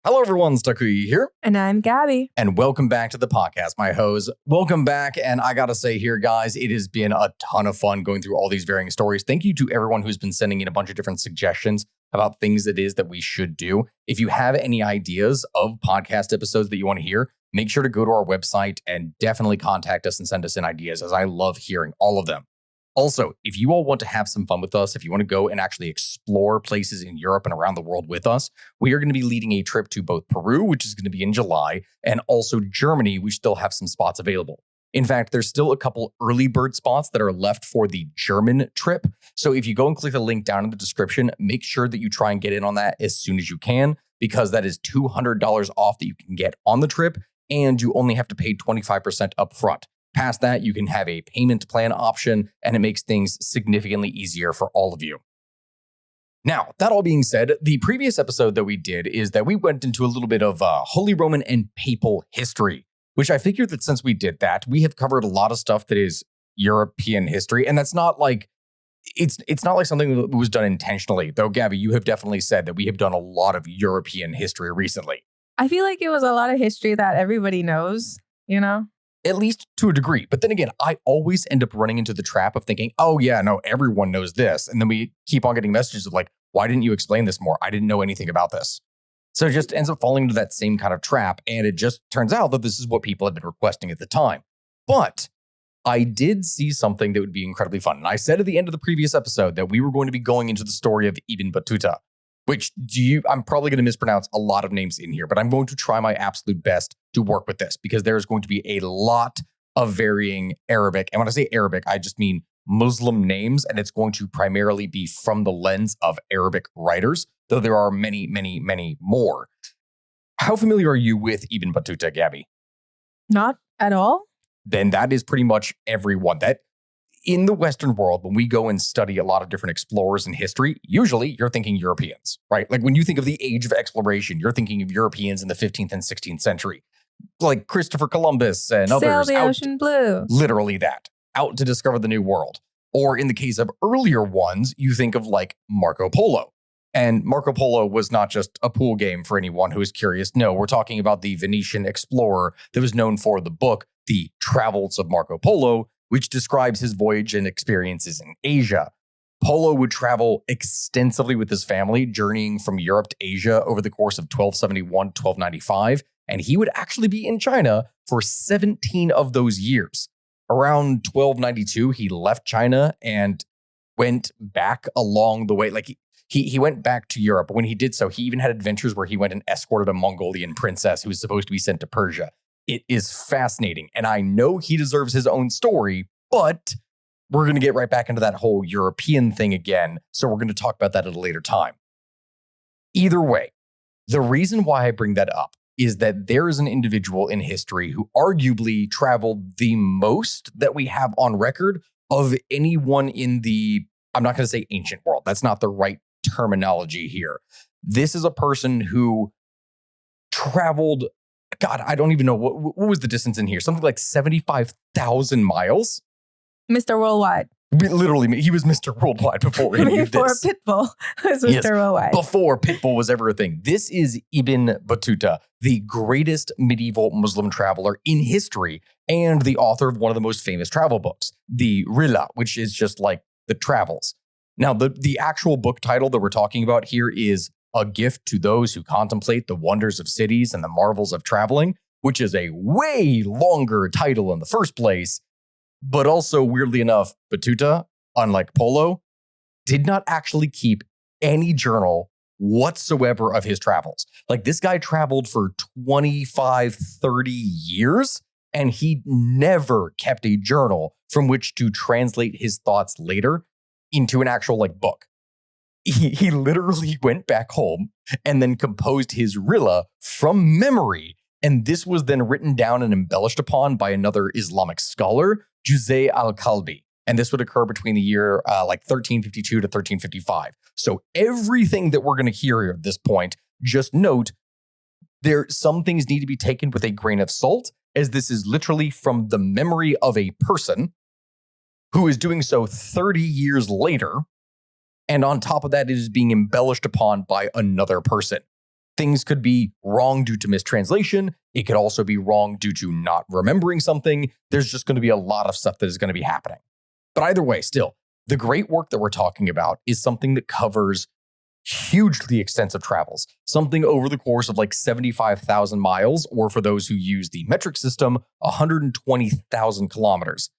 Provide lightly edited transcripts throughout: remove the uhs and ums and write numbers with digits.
Hello, everyone. Takuya here. And I'm Gabby. And welcome back to the podcast, my hoes. Welcome back. And I got to say here, guys, it has been a ton of fun going through all these varying stories. Thank you to everyone who's been sending in a bunch of different suggestions about things it is that we should do. If you have any ideas of podcast episodes that you want to hear, make sure to go to our website and definitely contact us and send us in ideas, as I love hearing all of them. Also, if you all want to have some fun with us, if you want to go and actually explore places in Europe and around the world with us, we are going to be leading a trip to both Peru, which is going to be in July, and also Germany. We still have some spots available. In fact, there's still a couple early bird spots that are left for the German trip. So if you go and click the link down in the description, make sure that you try and get in on that as soon as you can, because that is $200 off that you can get on the trip, and you only have to pay 25% up front. Past that, you can have a payment plan option, and it makes things significantly easier for all of you. Now, that all being said, the previous episode that we did is that we went into a little bit of Holy Roman and Papal history, which I figured that since we did that, we have covered a lot of stuff that is European history, and that's not like, it's not like something that was done intentionally, though, Gabby, you have definitely said that we have done a lot of European history recently. I feel like it was a lot of history that everybody knows, you know? At least to a degree. But then again, I always end up running into the trap of thinking, oh yeah, no, everyone knows this. And then we keep on getting messages of like, why didn't you explain this more? I didn't know anything about this. So it just ends up falling into that same kind of trap. And it just turns out that this is what people had been requesting at the time. But I did see something that would be incredibly fun. And I said at the end of the previous episode that we were going to be going into the story of Ibn Battuta, which I'm probably going to mispronounce a lot of names in here, but I'm going to try my absolute best to work with this because there's going to be a lot of varying Arabic. And when I say Arabic, I just mean Muslim names, and it's going to primarily be from the lens of Arabic writers, though there are many, many, many more. How familiar are you with Ibn Battuta, Gabby? Not at all. Then that is pretty much everyone. That in the Western world, when we go and study a lot of different explorers in history, usually you're thinking Europeans, right? Like when you think of the age of exploration, you're thinking of Europeans in the 15th and 16th century, like Christopher Columbus and others. Sail the ocean blue. Literally that, out to discover the new world. Or in the case of earlier ones, you think of like Marco Polo. And Marco Polo was not just a pool game for anyone who is curious. No, we're talking about the Venetian explorer that was known for the book, The Travels of Marco Polo, which describes his voyage and experiences in Asia. Polo would travel extensively with his family, journeying from Europe to Asia over the course of 1271 to 1295, and he would actually be in China for 17 of those years. Around 1292, he left China and went back along the way. Like he went back to Europe. When he did so, he even had adventures where he went and escorted a Mongolian princess who was supposed to be sent to Persia. It is fascinating, and I know he deserves his own story, but we're going to get right back into that whole European thing again, so we're going to talk about that at a later time. Either way, the reason why I bring that up is that there is an individual in history who arguably traveled the most that we have on record of anyone in the, I'm not going to say ancient world. That's not the right terminology here. This is a person who traveled, God, I don't even know, what was the distance in here? Something like 75,000 miles? Mr. Worldwide. Literally, he was Mr. Worldwide before any of this. Before Pitbull was Mr. Worldwide. Before Pitbull was ever a thing. This is Ibn Battuta, the greatest medieval Muslim traveler in history and the author of one of the most famous travel books, the Rihla, which is just like the travels. Now, the actual book title that we're talking about here is A Gift to Those Who Contemplate the Wonders of Cities and the Marvels of Traveling, which is a way longer title in the first place. But also, weirdly enough, Battuta, unlike Polo, did not actually keep any journal whatsoever of his travels. Like, this guy traveled for 25, 30 years, and he never kept a journal from which to translate his thoughts later into an actual, like, book. He literally went back home and then composed his Rihla from memory. And this was then written down and embellished upon by another Islamic scholar, Juzay al-Kalbi. And this would occur between the year 1352 to 1355. So everything that we're going to hear here at this point, just note, some things need to be taken with a grain of salt, as this is literally from the memory of a person who is doing so 30 years later. And on top of that, it is being embellished upon by another person. Things could be wrong due to mistranslation. It could also be wrong due to not remembering something. There's just going to be a lot of stuff that is going to be happening. But either way, still, the great work that we're talking about is something that covers hugely extensive travels, something over the course of like 75,000 miles, or for those who use the metric system, 120,000 kilometers.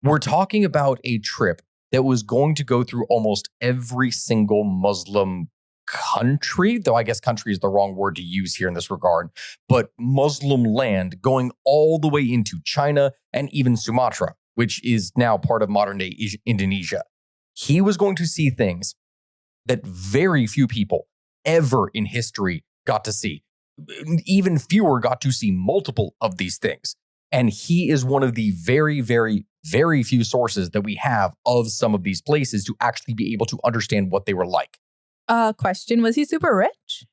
We're talking about a trip that was going to go through almost every single Muslim country, though I guess country is the wrong word to use here in this regard, but Muslim land going all the way into China and even Sumatra, which is now part of modern-day Indonesia. He was going to see things that very few people ever in history got to see. Even fewer got to see multiple of these things. And he is one of the very, very, very few sources that we have of some of these places to actually be able to understand what they were like. Question, was he super rich?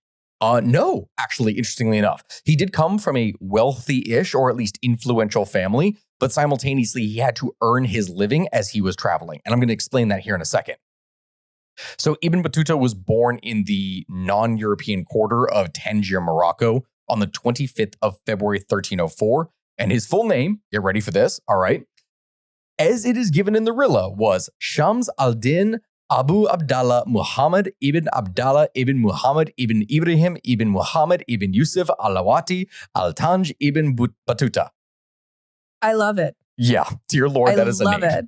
No, actually, interestingly enough. He did come from a wealthy-ish, or at least influential family, but simultaneously he had to earn his living as he was traveling. And I'm going to explain that here in a second. So Ibn Battuta was born in the non-European quarter of Tangier, Morocco on the 25th of February, 1304. And his full name, get ready for this, all right, as it is given in the Rilla, was Shams al-Din Abu Abdallah Muhammad ibn Abdallah ibn Muhammad ibn Ibrahim ibn Muhammad ibn Yusuf al-Lawati al-Tanj ibn Battuta. I love it. Yeah, dear Lord, that is a name. I love it.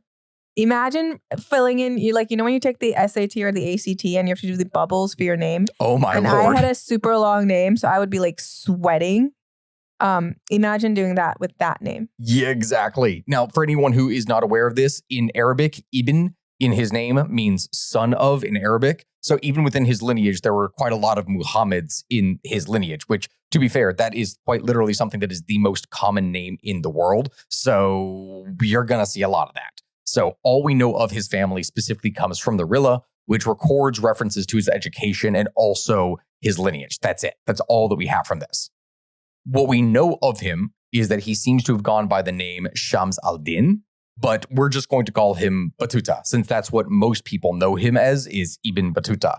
Imagine filling in, when you take the SAT or the ACT and you have to do the bubbles for your name. Oh my Lord. I had a super long name, so I would be like sweating. Imagine doing that with that name. Yeah, exactly. Now, for anyone who is not aware of this, in Arabic, Ibn in his name means son of in Arabic. So even within his lineage, there were quite a lot of Muhammads in his lineage, which, to be fair, that is quite literally something that is the most common name in the world. So you're going to see a lot of that. So all we know of his family specifically comes from the Rilla, which records references to his education and also his lineage. That's it. That's all that we have from this. What we know of him is that he seems to have gone by the name Shams al-Din, but we're just going to call him Battuta, since that's what most people know him as, is Ibn Battuta.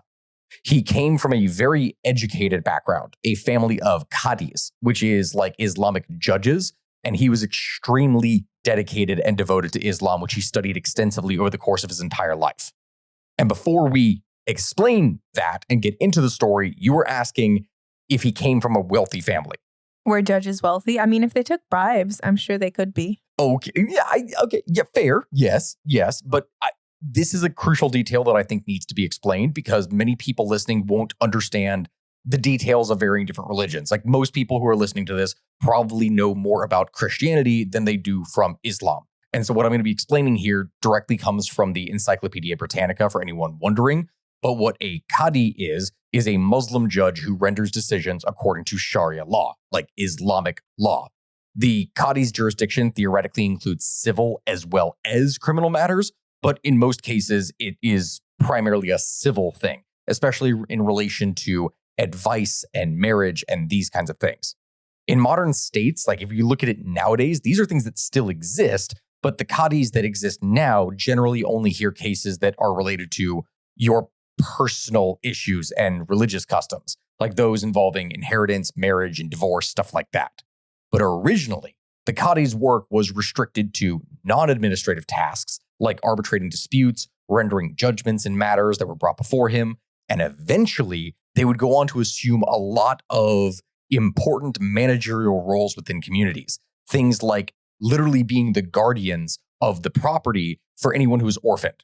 He came from a very educated background, a family of qadis, which is like Islamic judges, and he was extremely dedicated and devoted to Islam, which he studied extensively over the course of his entire life. And before we explain that and get into the story, you were asking if he came from a wealthy family. Were judges wealthy? I mean, if they took bribes, I'm sure they could be. Okay, yeah, fair, yes. But this is a crucial detail that I think needs to be explained because many people listening won't understand the details of varying different religions. Like most people who are listening to this probably know more about Christianity than they do from Islam. And so what I'm going to be explaining here directly comes from the Encyclopedia Britannica for anyone wondering. But what a qadi is a Muslim judge who renders decisions according to Sharia law, like Islamic law. The qadi's jurisdiction theoretically includes civil as well as criminal matters, but in most cases, it is primarily a civil thing, especially in relation to advice and marriage and these kinds of things. In modern states, like if you look at it nowadays, these are things that still exist, but the qadis that exist now generally only hear cases that are related to your personal issues and religious customs, like those involving inheritance, marriage, and divorce, stuff like that. But originally, the qadi's work was restricted to non-administrative tasks like arbitrating disputes, rendering judgments in matters that were brought before him, and eventually they would go on to assume a lot of important managerial roles within communities. Things like literally being the guardians of the property for anyone who is orphaned.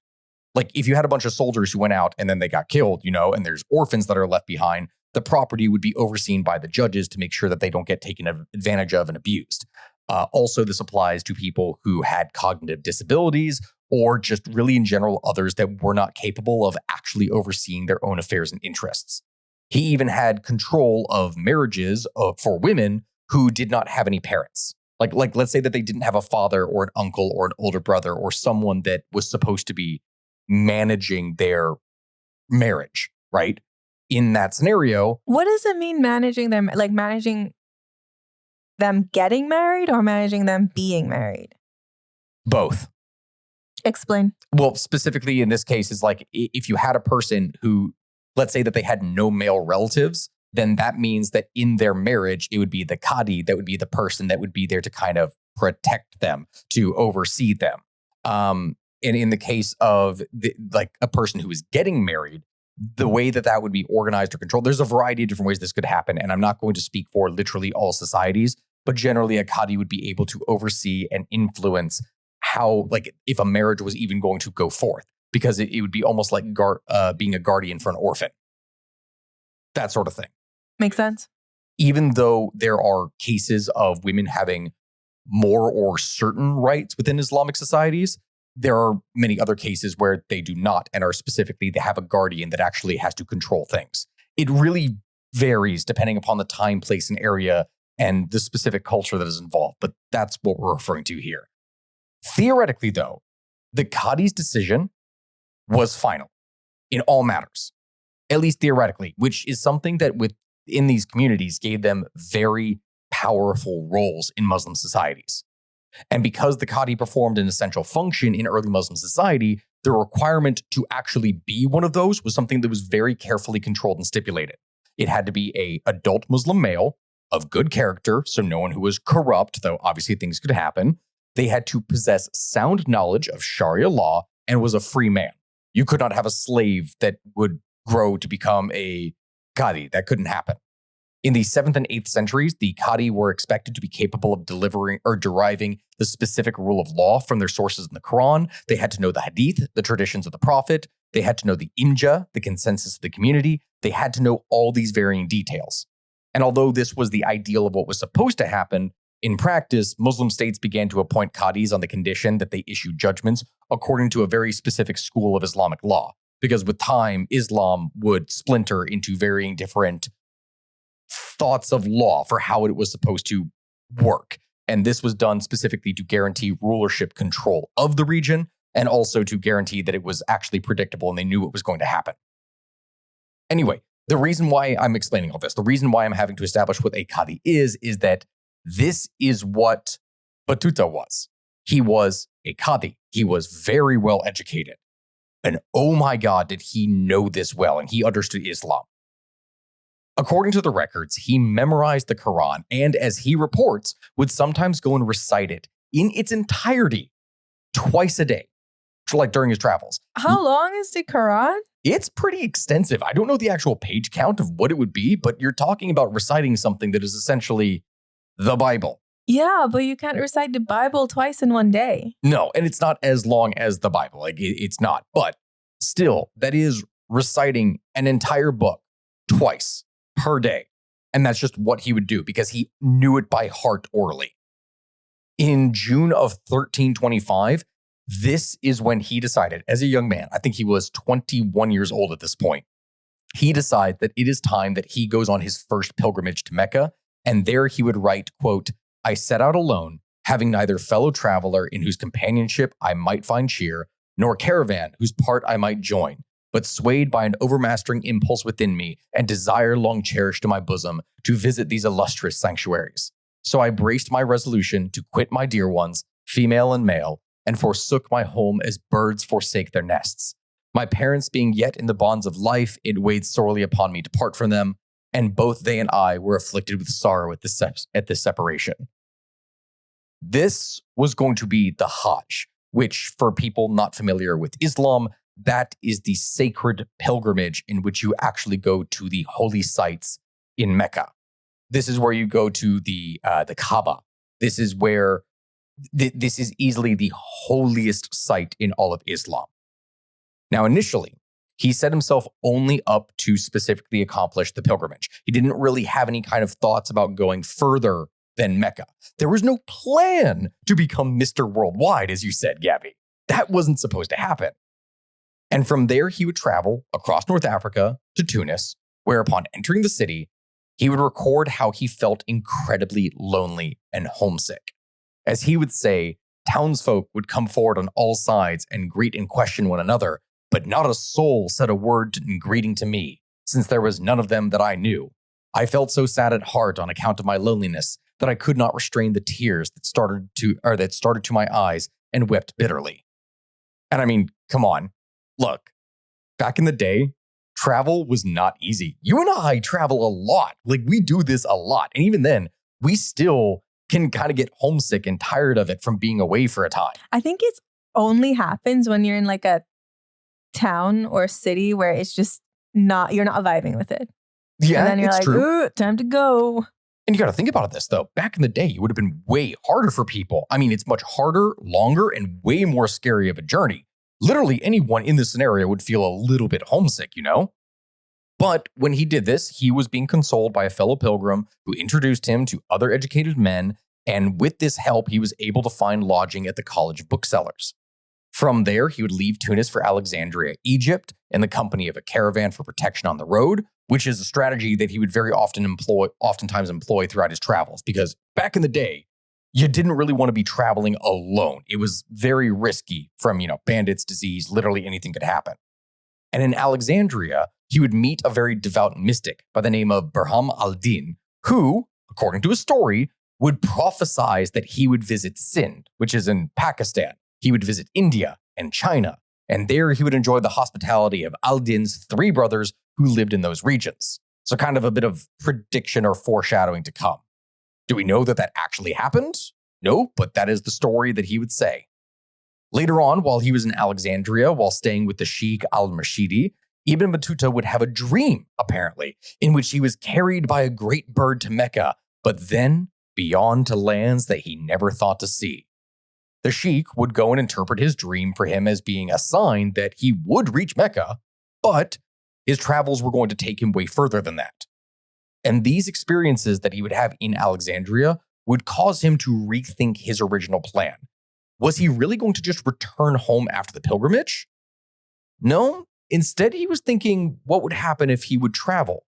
Like if you had a bunch of soldiers who went out and then they got killed, and there's orphans that are left behind, the property would be overseen by the judges to make sure that they don't get taken advantage of and abused. Also, this applies to people who had cognitive disabilities or just really in general others that were not capable of actually overseeing their own affairs and interests. He even had control of marriages for women who did not have any parents. Like let's say that they didn't have a father or an uncle or an older brother or someone that was supposed to be managing their marriage, right? In that scenario. What does it mean managing them? Like managing them getting married or managing them being married? Both. Explain. Well, specifically in this case is like if you had a person who, let's say that they had no male relatives, then that means that in their marriage, it would be the qadi that would be the person that would be there to kind of protect them, to oversee them. And in the case of like a person who is getting married, the way that that would be organized or controlled, there's a variety of different ways this could happen. And I'm not going to speak for literally all societies, but generally a qadi would be able to oversee and influence how, like, if a marriage was even going to go forth, because it would be almost like being a guardian for an orphan. That sort of thing. Makes sense. Even though there are cases of women having more or certain rights within Islamic societies, there are many other cases where they do not, and are specifically, they have a guardian that actually has to control things. It really varies depending upon the time, place, and area, and the specific culture that is involved. But that's what we're referring to here. Theoretically, though, the qadi's decision was final in all matters, at least theoretically, which is something that within these communities gave them very powerful roles in Muslim societies. And because the qadi performed an essential function in early Muslim society, the requirement to actually be one of those was something that was very carefully controlled and stipulated. It had to be an adult Muslim male of good character, so no one who was corrupt, though obviously things could happen. They had to possess sound knowledge of Sharia law and was a free man. You could not have a slave that would grow to become a qadi. That couldn't happen. In the 7th and 8th centuries, the qadi were expected to be capable of delivering or deriving the specific rule of law from their sources in the Quran. They had to know the hadith, the traditions of the prophet. They had to know the imja, the consensus of the community. They had to know all these varying details. And although this was the ideal of what was supposed to happen, in practice, Muslim states began to appoint qadis on the condition that they issue judgments according to a very specific school of Islamic law. Because with time, Islam would splinter into varying different thoughts of law for how it was supposed to work. And this was done specifically to guarantee rulership control of the region, and also to guarantee that it was actually predictable and they knew what was going to happen. Anyway, the reason why I'm explaining all this, the reason why I'm having to establish what a qadi is that this is what Battuta was. He was a qadi. He was very well educated. And oh my God, did he know this well, and he understood Islam. According to the records, he memorized the Quran, and as he reports, would sometimes go and recite it in its entirety twice a day, like during his travels. How long is the Quran? It's pretty extensive. I don't know the actual page count of what it would be, but you're talking about reciting something that is essentially the Bible. Yeah, but you can't recite the Bible twice in one day. No, and it's not as long as the Bible. Like, it's not. But still, that is reciting an entire book twice per day. And that's just what he would do because he knew it by heart orally. In June of 1325, this is when he decided, as a young man, I think he was 21 years old at this point, he decides that it is time that he goes on his first pilgrimage to Mecca. And there he would write, quote, "I set out alone, having neither fellow traveler in whose companionship I might find cheer, nor caravan whose part I might join, but swayed by an overmastering impulse within me and desire long cherished in my bosom to visit these illustrious sanctuaries. So I braced my resolution to quit my dear ones, female and male, and forsook my home as birds forsake their nests. My parents being yet in the bonds of life, it weighed sorely upon me to part from them, and both they and I were afflicted with sorrow at this separation." This was going to be the Hajj, which for people not familiar with Islam, that is the sacred pilgrimage in which you actually go to the holy sites in Mecca. This is where you go to the Kaaba. This is where this is easily the holiest site in all of Islam. Now, initially, he set himself only up to specifically accomplish the pilgrimage. He didn't really have any kind of thoughts about going further than Mecca. There was no plan to become Mr. Worldwide, as you said, Gabby. That wasn't supposed to happen. And from there, he would travel across North Africa to Tunis, where upon entering the city, he would record how he felt incredibly lonely and homesick. As he would say, townsfolk would come forward on all sides and greet and question one another, but not a soul said a word in greeting to me, since there was none of them that I knew. I felt so sad at heart on account of my loneliness that I could not restrain the tears that started to my eyes and wept bitterly. And I mean, come on. Look, back in the day, travel was not easy. You and I travel a lot. Like, we do this a lot. And even then, we still can kind of get homesick and tired of it from being away for a time. I think it only happens when you're in like a town or a city where it's just you're not vibing with it. Yeah, and then you're it's like, true. ooh, time to go. And you got to think about this, though. Back in the day, it would have been way harder for people. I mean, it's much harder, longer, and way more scary of a journey. Literally anyone in this scenario would feel a little bit homesick, you know? But when he did this, he was being consoled by a fellow pilgrim who introduced him to other educated men. And with this help, he was able to find lodging at the College of Booksellers. From there, he would leave Tunis for Alexandria, Egypt, in the company of a caravan for protection on the road, which is a strategy that he would very oftentimes employ throughout his travels. Because back in the day, you didn't really want to be traveling alone. It was very risky from, bandits, disease, literally anything could happen. And in Alexandria, he would meet a very devout mystic by the name of Burham al-Din, who, according to a story, would prophesize that he would visit Sindh, which is in Pakistan. He would visit India and China, and there he would enjoy the hospitality of al-Din's 3 brothers who lived in those regions. So kind of a bit of prediction or foreshadowing to come. Do we know that actually happened? No, but that is the story that he would say. Later on, while he was in Alexandria, while staying with the Sheikh al-Mashidi, Ibn Battuta would have a dream, apparently, in which he was carried by a great bird to Mecca, but then beyond to lands that he never thought to see. The Sheikh would go and interpret his dream for him as being a sign that he would reach Mecca, but his travels were going to take him way further than that. And these experiences that he would have in Alexandria would cause him to rethink his original plan. Was he really going to just return home after the pilgrimage? No, instead he was thinking what would happen if he would travel.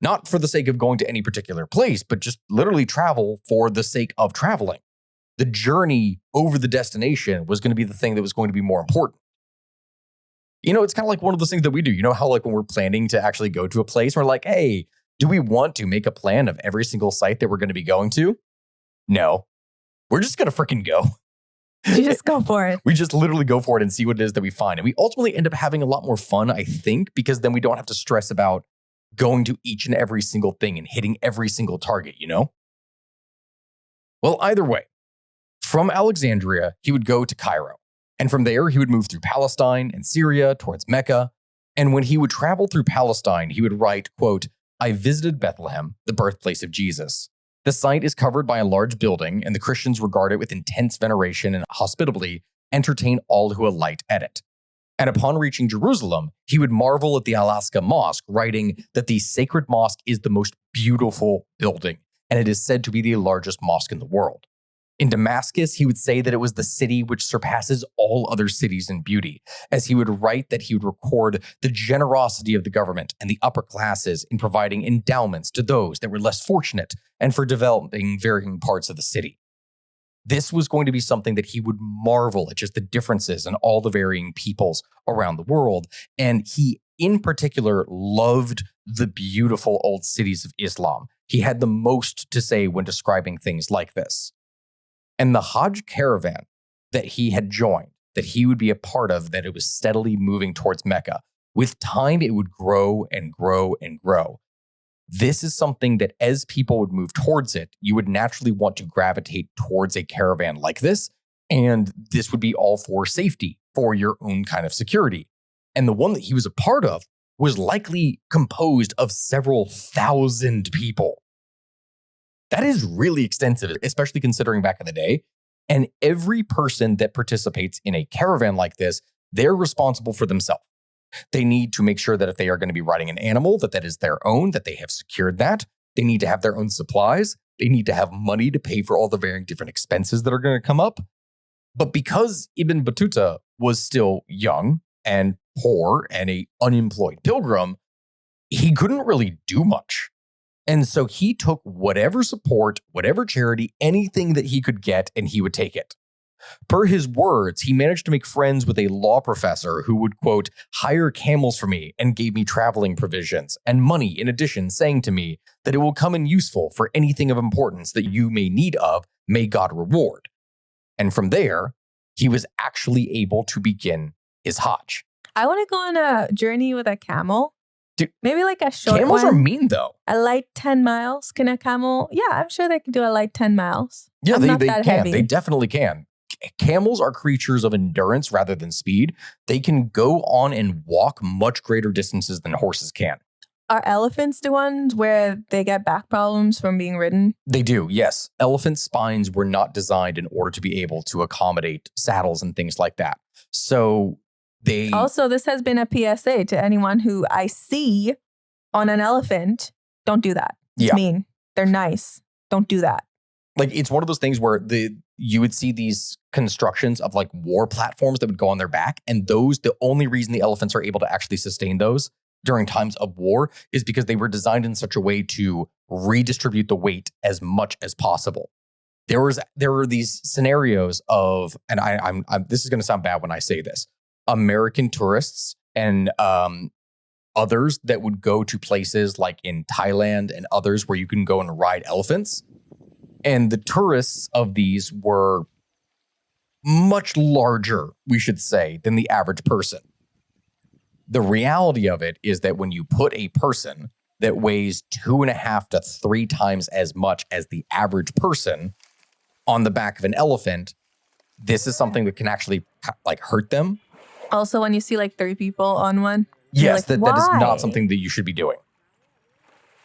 Not for the sake of going to any particular place, but just literally travel for the sake of traveling. The journey over the destination was going to be the thing that was going to be more important. It's kind of like one of those things that we do. You know how like when we're planning to actually go to a place, we're like, hey, do we want to make a plan of every single site that we're going to be going to? No, we're just going to freaking go. You just go for it. We just literally go for it and see what it is that we find. And we ultimately end up having a lot more fun, I think, because then we don't have to stress about going to each and every single thing and hitting every single target, Well, either way, from Alexandria, he would go to Cairo. And from there, he would move through Palestine and Syria towards Mecca. And when he would travel through Palestine, he would write, quote, I visited Bethlehem, the birthplace of Jesus. The site is covered by a large building, and the Christians regard it with intense veneration and hospitably entertain all who alight at it. And upon reaching Jerusalem, he would marvel at the Al-Aqsa Mosque, writing that the sacred mosque is the most beautiful building, and it is said to be the largest mosque in the world. In Damascus, he would say that it was the city which surpasses all other cities in beauty, as he would write that he would record the generosity of the government and the upper classes in providing endowments to those that were less fortunate and for developing varying parts of the city. This was going to be something that he would marvel at, just the differences in all the varying peoples around the world. And he, in particular, loved the beautiful old cities of Islam. He had the most to say when describing things like this. And the Hajj caravan that he had joined, that he would be a part of, that it was steadily moving towards Mecca. With time, it would grow and grow and grow. This is something that as people would move towards it, you would naturally want to gravitate towards a caravan like this. And this would be all for safety, for your own kind of security. And the one that he was a part of was likely composed of several thousand people. That is really extensive, especially considering back in the day. And every person that participates in a caravan like this, they're responsible for themselves. They need to make sure that if they are going to be riding an animal, that is their own, that they have secured that. They need to have their own supplies. They need to have money to pay for all the varying different expenses that are going to come up. But because Ibn Battuta was still young and poor and an unemployed pilgrim, he couldn't really do much. And so he took whatever support, whatever charity, anything that he could get, and he would take it. Per his words, he managed to make friends with a law professor who would, quote, hire camels for me and gave me traveling provisions and money in addition, saying to me that it will come in useful for anything of importance that you may need of, may God reward. And from there, he was actually able to begin his Hajj. I want to go on a journey with a camel. Dude, maybe like a short camels one. are mean though. A light 10 miles. Can a camel? Yeah, I'm sure they can do a light 10 miles. Yeah, I'm they not that can. heavy. They definitely can. Camels are creatures of endurance rather than speed. They can go on and walk much greater distances than horses can. Are elephants the ones where they get back problems from being ridden? They do, yes. Elephant spines were not designed in order to be able to accommodate saddles and things like that. So they... Also, this has been a PSA to anyone who I see on an elephant. Don't do that. It's mean. They're nice. Don't do that. Like, it's one of those things where you would see these constructions of like war platforms that would go on their back. And the only reason the elephants are able to actually sustain those during times of war is because they were designed in such a way to redistribute the weight as much as possible. There were these scenarios of, and I'm this is going to sound bad when I say this, American tourists and others that would go to places like in Thailand and others where you can go and ride elephants. And the tourists of these were much larger, we should say, than the average person. The reality of it is that when you put a person that weighs 2.5 to 3 times as much as the average person on the back of an elephant, this is something that can actually like hurt them. Also, when you see like 3 people on one. Yes, like, that is not something that you should be doing.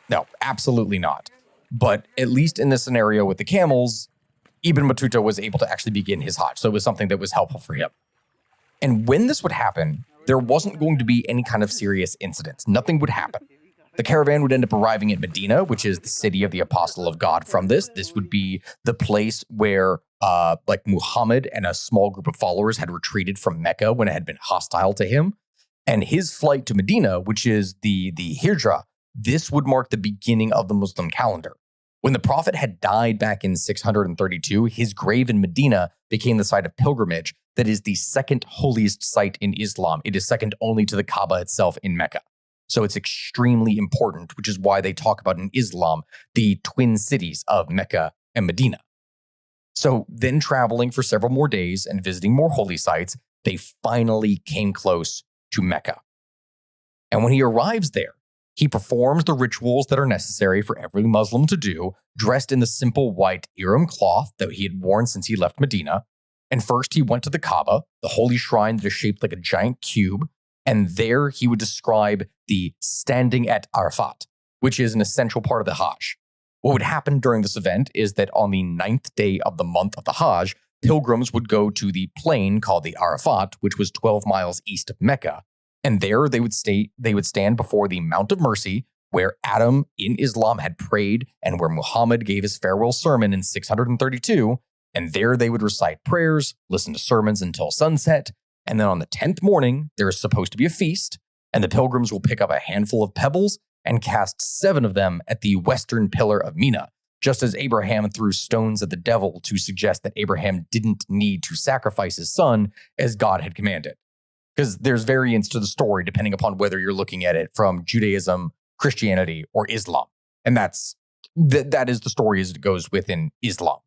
No, absolutely not. But at least in this scenario with the camels, Ibn Battuta was able to actually begin his Hajj. So it was something that was helpful for him. And when this would happen, there wasn't going to be any kind of serious incidents. Nothing would happen. The caravan would end up arriving at Medina, which is the city of the apostle of God from this. This would be the place where like Muhammad and a small group of followers had retreated from Mecca when it had been hostile to him. And his flight to Medina, which is the Hijra, this would mark the beginning of the Muslim calendar. When the Prophet had died back in 632, his grave in Medina became the site of pilgrimage that is the second holiest site in Islam. It is second only to the Kaaba itself in Mecca. So it's extremely important, which is why they talk about in Islam the twin cities of Mecca and Medina. So then traveling for several more days and visiting more holy sites, they finally came close to Mecca. And when he arrives there, he performs the rituals that are necessary for every Muslim to do, dressed in the simple white Iram cloth that he had worn since he left Medina. And first he went to the Kaaba, the holy shrine that is shaped like a giant cube. And there he would describe the standing at Arafat, which is an essential part of the Hajj. What would happen during this event is that on the 9th day of the month of the Hajj, pilgrims would go to the plain called the Arafat, which was 12 miles east of Mecca. And there they would stand before the Mount of Mercy, where Adam in Islam had prayed and where Muhammad gave his farewell sermon in 632. And there they would recite prayers, listen to sermons until sunset. And then on the 10th morning, there is supposed to be a feast, and the pilgrims will pick up a handful of pebbles and cast 7 of them at the western pillar of Mina, just as Abraham threw stones at the devil to suggest that Abraham didn't need to sacrifice his son as God had commanded. Because there's variants to the story depending upon whether you're looking at it from Judaism, Christianity, or Islam. And that is the story as it goes within Islam.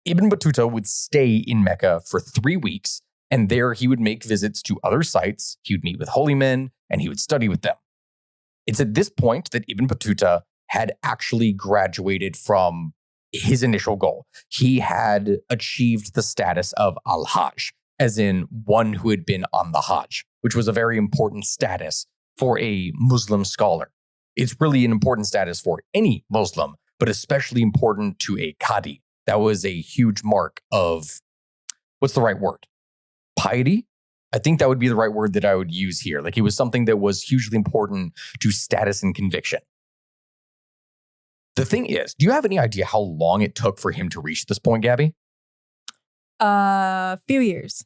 Ibn Battuta would stay in Mecca for 3 weeks, and there he would make visits to other sites, he would meet with holy men, and he would study with them. It's at this point that Ibn Battuta had actually graduated from his initial goal. He had achieved the status of al-Hajj, as in one who had been on the Hajj, which was a very important status for a Muslim scholar. It's really an important status for any Muslim, but especially important to a qadi. That was a huge mark of, what's the right word? Piety? I think that would be the right word that I would use here. Like, it was something that was hugely important to status and conviction. The thing is, do you have any idea how long it took for him to reach this point, Gabby? Few years.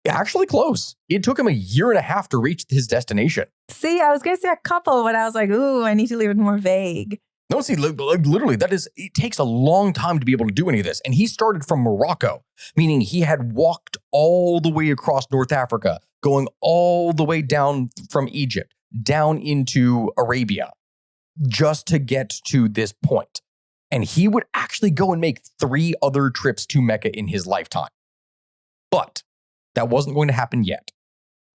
Actually close. It took him 1.5 years to reach his destination. See, I was going to say a couple, but I was like, ooh, I need to leave it more vague. No, see, literally, it takes a long time to be able to do any of this. And he started from Morocco, meaning he had walked all the way across North Africa, going all the way down from Egypt, down into Arabia, just to get to this point. And he would actually go and make 3 other trips to Mecca in his lifetime. But that wasn't going to happen yet.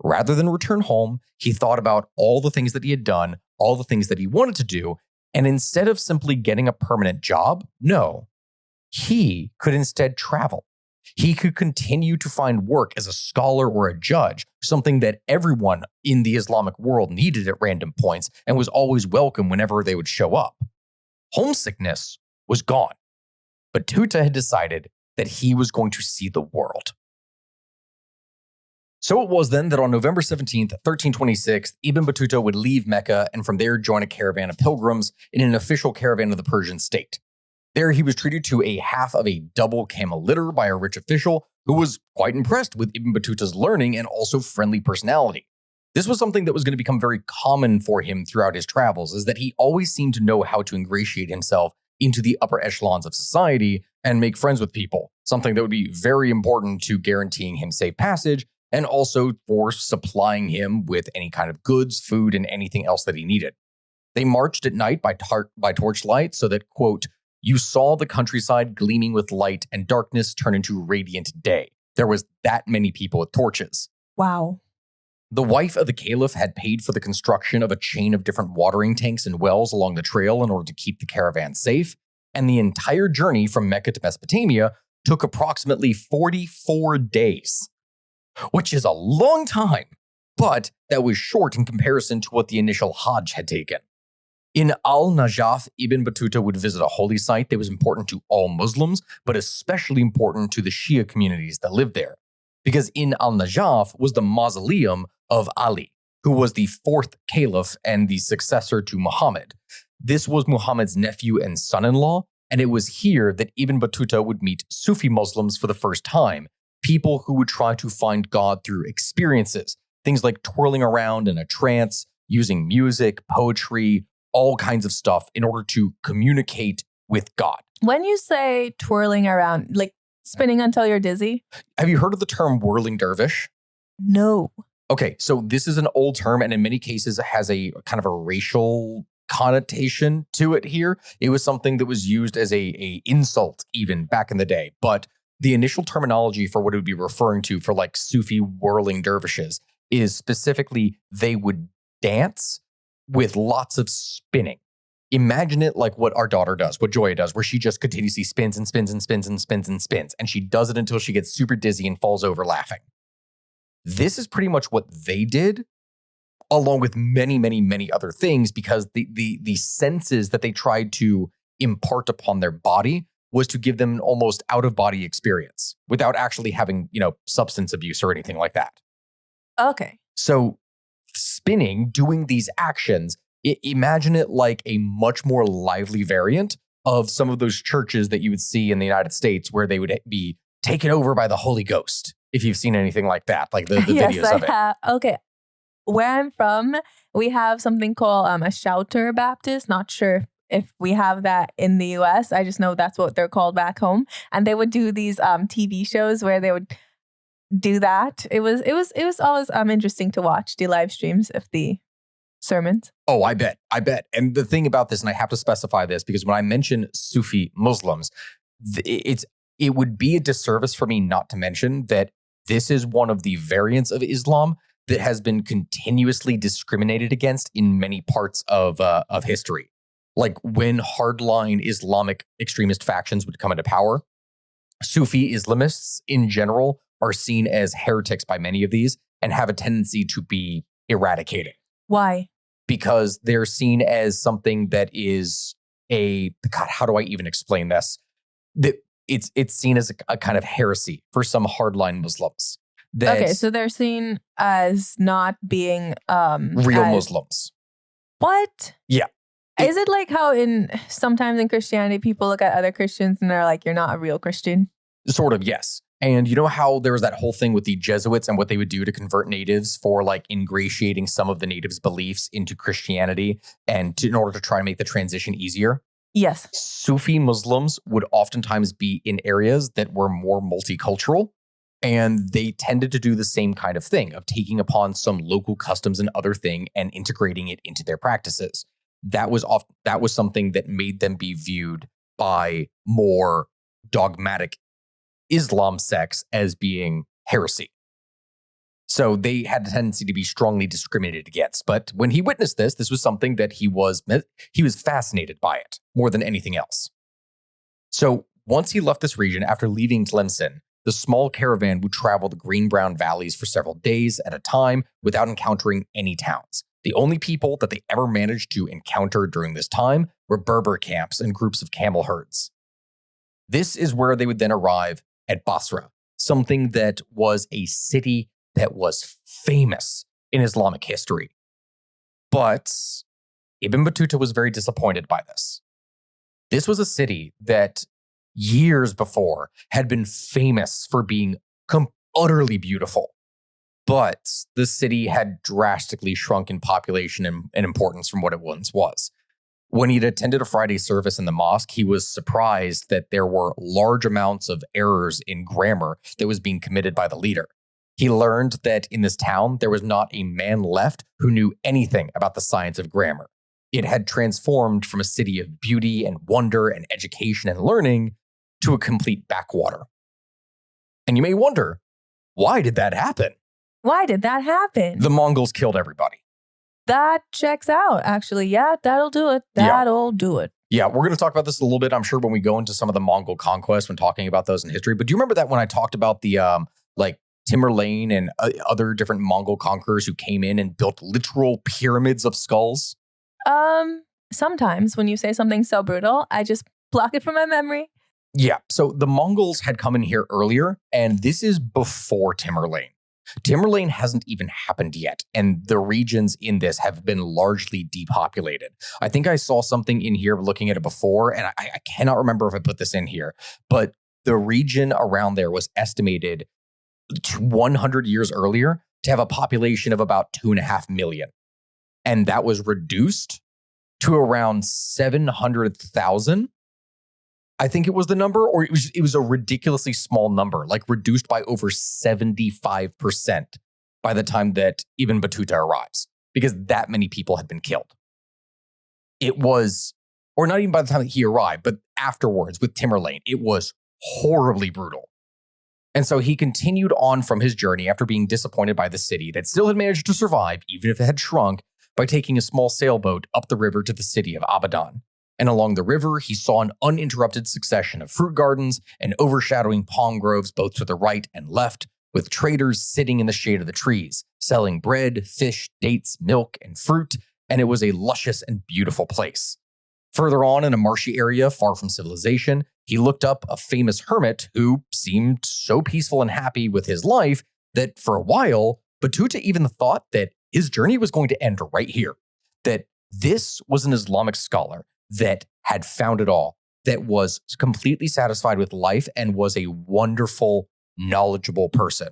Rather than return home, he thought about all the things that he had done, all the things that he wanted to do, and instead of simply getting a permanent job, no, he could instead travel. He could continue to find work as a scholar or a judge, something that everyone in the Islamic world needed at random points and was always welcome whenever they would show up. Homesickness was gone, but Battuta had decided that he was going to see the world. So it was then that on November 17th, 1326, Ibn Battuta would leave Mecca and from there join a caravan of pilgrims in an official caravan of the Persian state. There he was treated to a half of a double camel litter by a rich official who was quite impressed with Ibn Battuta's learning and also friendly personality. This was something that was going to become very common for him throughout his travels, is that he always seemed to know how to ingratiate himself into the upper echelons of society and make friends with people, something that would be very important to guaranteeing him safe passage and also for supplying him with any kind of goods, food, and anything else that he needed. They marched at night by torchlight so that, quote, you saw the countryside gleaming with light and darkness turn into radiant day. There was that many people with torches. Wow. The wife of the caliph had paid for the construction of a chain of different watering tanks and wells along the trail in order to keep the caravan safe, and the entire journey from Mecca to Mesopotamia took approximately 44 days, which is a long time, but that was short in comparison to what the initial Hajj had taken. In Al-Najaf, Ibn Battuta would visit a holy site that was important to all Muslims, but especially important to the Shia communities that lived there. Because in Al-Najaf was the mausoleum of Ali, who was the fourth caliph and the successor to Muhammad. This was Muhammad's nephew and son-in-law, and it was here that Ibn Battuta would meet Sufi Muslims for the first time, people who would try to find God through experiences, things like twirling around in a trance, using music, poetry, all kinds of stuff in order to communicate with God. When you say twirling around, like spinning until you're dizzy? Have you heard of the term whirling dervish? No. Okay, so this is an old term, and in many cases it has a kind of a racial connotation to it here. It was something that was used as a insult even back in the day. But the initial terminology for what it would be referring to for like Sufi whirling dervishes is specifically they would dance with lots of spinning. Imagine it like what our daughter does, what Joya does, where she just continuously spins and spins and spins and spins and spins. And she does it until she gets super dizzy and falls over laughing. This is pretty much what they did, along with many, many, many other things, because the senses that they tried to impart upon their body was to give them an almost out-of-body experience without actually having, substance abuse or anything like that. Okay. So spinning, doing these actions, imagine it like a much more lively variant of some of those churches that you would see in the United States where they would be taken over by the Holy Ghost. If you've seen anything like that, like the yes, videos of it. Have. Okay. Where I'm from, we have something called a Shouter Baptist. Not sure if we have that in the US. I just know that's what they're called back home. And they would do these TV shows where they would do that. It was always interesting to watch the live streams of the sermons. Oh, I bet. And the thing about this, and I have to specify this because when I mention Sufi Muslims, it would be a disservice for me not to mention that this is one of the variants of Islam that has been continuously discriminated against in many parts of history. Like when hardline Islamic extremist factions would come into power, Sufi Islamists in general are seen as heretics by many of these and have a tendency to be eradicated. Why? Because they're seen as something that is God, how do I even explain this? That it's seen as a kind of heresy for some hardline Muslims. Okay, so they're seen as not being real Muslims. What? Yeah. Is it like how sometimes in Christianity people look at other Christians and they're like, you're not a real Christian? Sort of, yes. And you know how there was that whole thing with the Jesuits and what they would do to convert natives for like ingratiating some of the natives' beliefs into Christianity and in order to try and make the transition easier? Yes. Sufi Muslims would oftentimes be in areas that were more multicultural, and they tended to do the same kind of thing of taking upon some local customs and other thing and integrating it into their practices. That was something that made them be viewed by more dogmatic Islam sects as being heresy. So they had a tendency to be strongly discriminated against. But when he witnessed this was something that he was fascinated by it more than anything else. So once he left this region after leaving Tlemcen, the small caravan would travel the green-brown valleys for several days at a time without encountering any towns. The only people that they ever managed to encounter during this time were Berber camps and groups of camel herds. This is where they would then arrive at Basra, something that was a city that was famous in Islamic history. But Ibn Battuta was very disappointed by this. This was a city that years before had been famous for being utterly beautiful. But the city had drastically shrunk in population and importance from what it once was. When he'd attended a Friday service in the mosque, he was surprised that there were large amounts of errors in grammar that was being committed by the leader. He learned that in this town, there was not a man left who knew anything about the science of grammar. It had transformed from a city of beauty and wonder and education and learning to a complete backwater. And you may wonder, why did that happen? Why did that happen? The Mongols killed everybody. That checks out, actually. Yeah, that'll do it. That'll do it. Yeah, we're going to talk about this a little bit, I'm sure, when we go into some of the Mongol conquests when talking about those in history. But do you remember that when I talked about the Tamerlane and other different Mongol conquerors who came in and built literal pyramids of skulls? Sometimes when you say something so brutal, I just block it from my memory. Yeah, so the Mongols had come in here earlier, and this is before Tamerlane. Tamerlane hasn't even happened yet, and the regions in this have been largely depopulated. I think I saw something in here looking at it before, and I cannot remember if I put this in here, but the region around there was estimated 100 years earlier to have a population of about 2.5 million. And that was reduced to around 700,000. I think it was the number, or it was a ridiculously small number, like reduced by over 75% by the time that Ibn Battuta arrives, because that many people had been killed. It was, or not even by the time that he arrived, but afterwards with Tamerlane, it was horribly brutal. And so he continued on from his journey after being disappointed by the city that still had managed to survive, even if it had shrunk, by taking a small sailboat up the river to the city of Abadan. And along the river, he saw an uninterrupted succession of fruit gardens and overshadowing palm groves both to the right and left, with traders sitting in the shade of the trees, selling bread, fish, dates, milk, and fruit, and it was a luscious and beautiful place. Further on in a marshy area far from civilization, he looked up a famous hermit who seemed so peaceful and happy with his life that for a while, Battuta even thought that his journey was going to end right here, that this was an Islamic scholar that had found it all, that was completely satisfied with life and was a wonderful, knowledgeable person.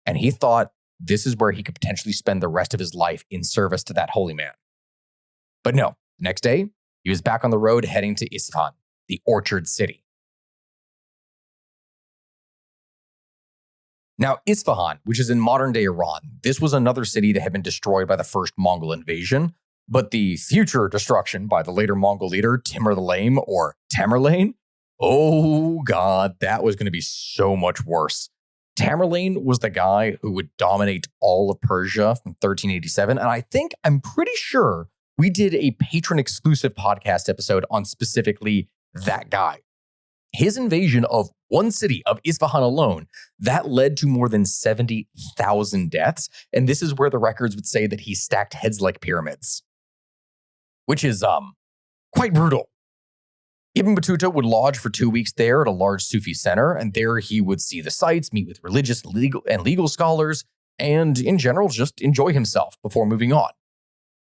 And he thought this is where he could potentially spend the rest of his life in service to that holy man. But no, next day, he was back on the road heading to Isfahan, the orchard city. Now, Isfahan, which is in modern-day Iran, this was another city that had been destroyed by the first Mongol invasion, but the future destruction by the later Mongol leader, Timur the Lame, or Tamerlane, oh god, that was going to be so much worse. Tamerlane was the guy who would dominate all of Persia from 1387, and I'm pretty sure we did a patron-exclusive podcast episode on specifically that guy. His invasion of one city of Isfahan alone, that led to more than 70,000 deaths, and this is where the records would say that he stacked heads like pyramids, which is quite brutal. Ibn Battuta would lodge for 2 weeks there at a large Sufi center, and there he would see the sights, meet with religious and legal scholars, and in general just enjoy himself before moving on.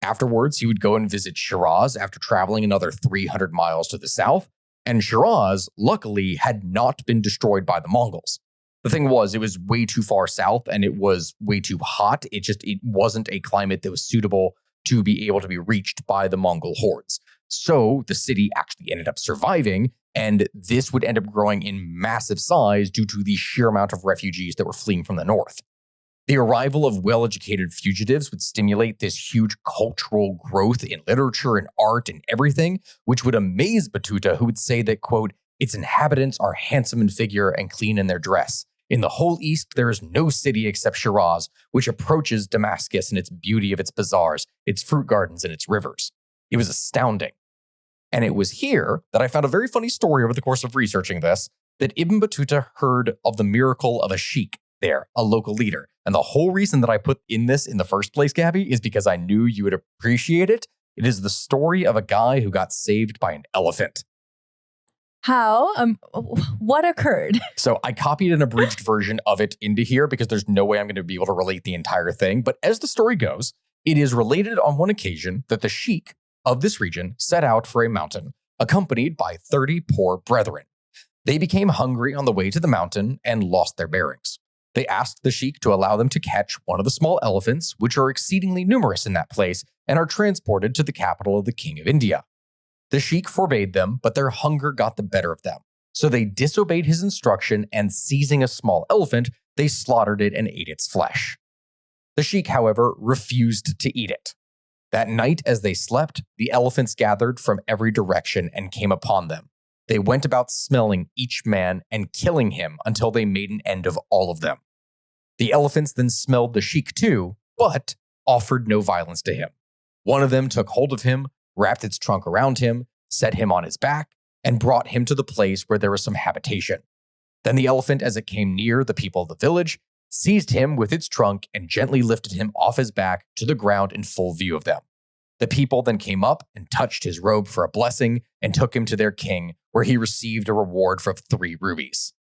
Afterwards, he would go and visit Shiraz after traveling another 300 miles to the south, and Shiraz, luckily, had not been destroyed by the Mongols. The thing was, it was way too far south and it was way too hot. It wasn't a climate that was suitable to be able to be reached by the Mongol hordes. So the city actually ended up surviving, and this would end up growing in massive size due to the sheer amount of refugees that were fleeing from the north. The arrival of well-educated fugitives would stimulate this huge cultural growth in literature and art and everything, which would amaze Battuta, who would say that, quote, its inhabitants are handsome in figure and clean in their dress. In the whole East, there is no city except Shiraz, which approaches Damascus in its beauty of its bazaars, its fruit gardens, and its rivers. It was astounding. And it was here that I found a very funny story over the course of researching this, that Ibn Battuta heard of the miracle of a sheikh there, a local leader. And the whole reason that I put in this in the first place, Gabby, is because I knew you would appreciate it. It is the story of a guy who got saved by an elephant. How? What occurred? So I copied an abridged version of it into here because there's no way I'm going to be able to relate the entire thing. But as the story goes, it is related on one occasion that the sheikh of this region set out for a mountain, accompanied by 30 poor brethren. They became hungry on the way to the mountain and lost their bearings. They asked the sheikh to allow them to catch one of the small elephants, which are exceedingly numerous in that place and are transported to the capital of the King of India. The sheikh forbade them, but their hunger got the better of them. So they disobeyed his instruction, and seizing a small elephant, they slaughtered it and ate its flesh. The sheikh, however, refused to eat it. That night, as they slept, the elephants gathered from every direction and came upon them. They went about smelling each man and killing him until they made an end of all of them. The elephants then smelled the sheikh too, but offered no violence to him. One of them took hold of him, wrapped its trunk around him, set him on his back, and brought him to the place where there was some habitation. Then the elephant, as it came near the people of the village, seized him with its trunk and gently lifted him off his back to the ground in full view of them. The people then came up and touched his robe for a blessing and took him to their king, where he received a reward for 3 rubies.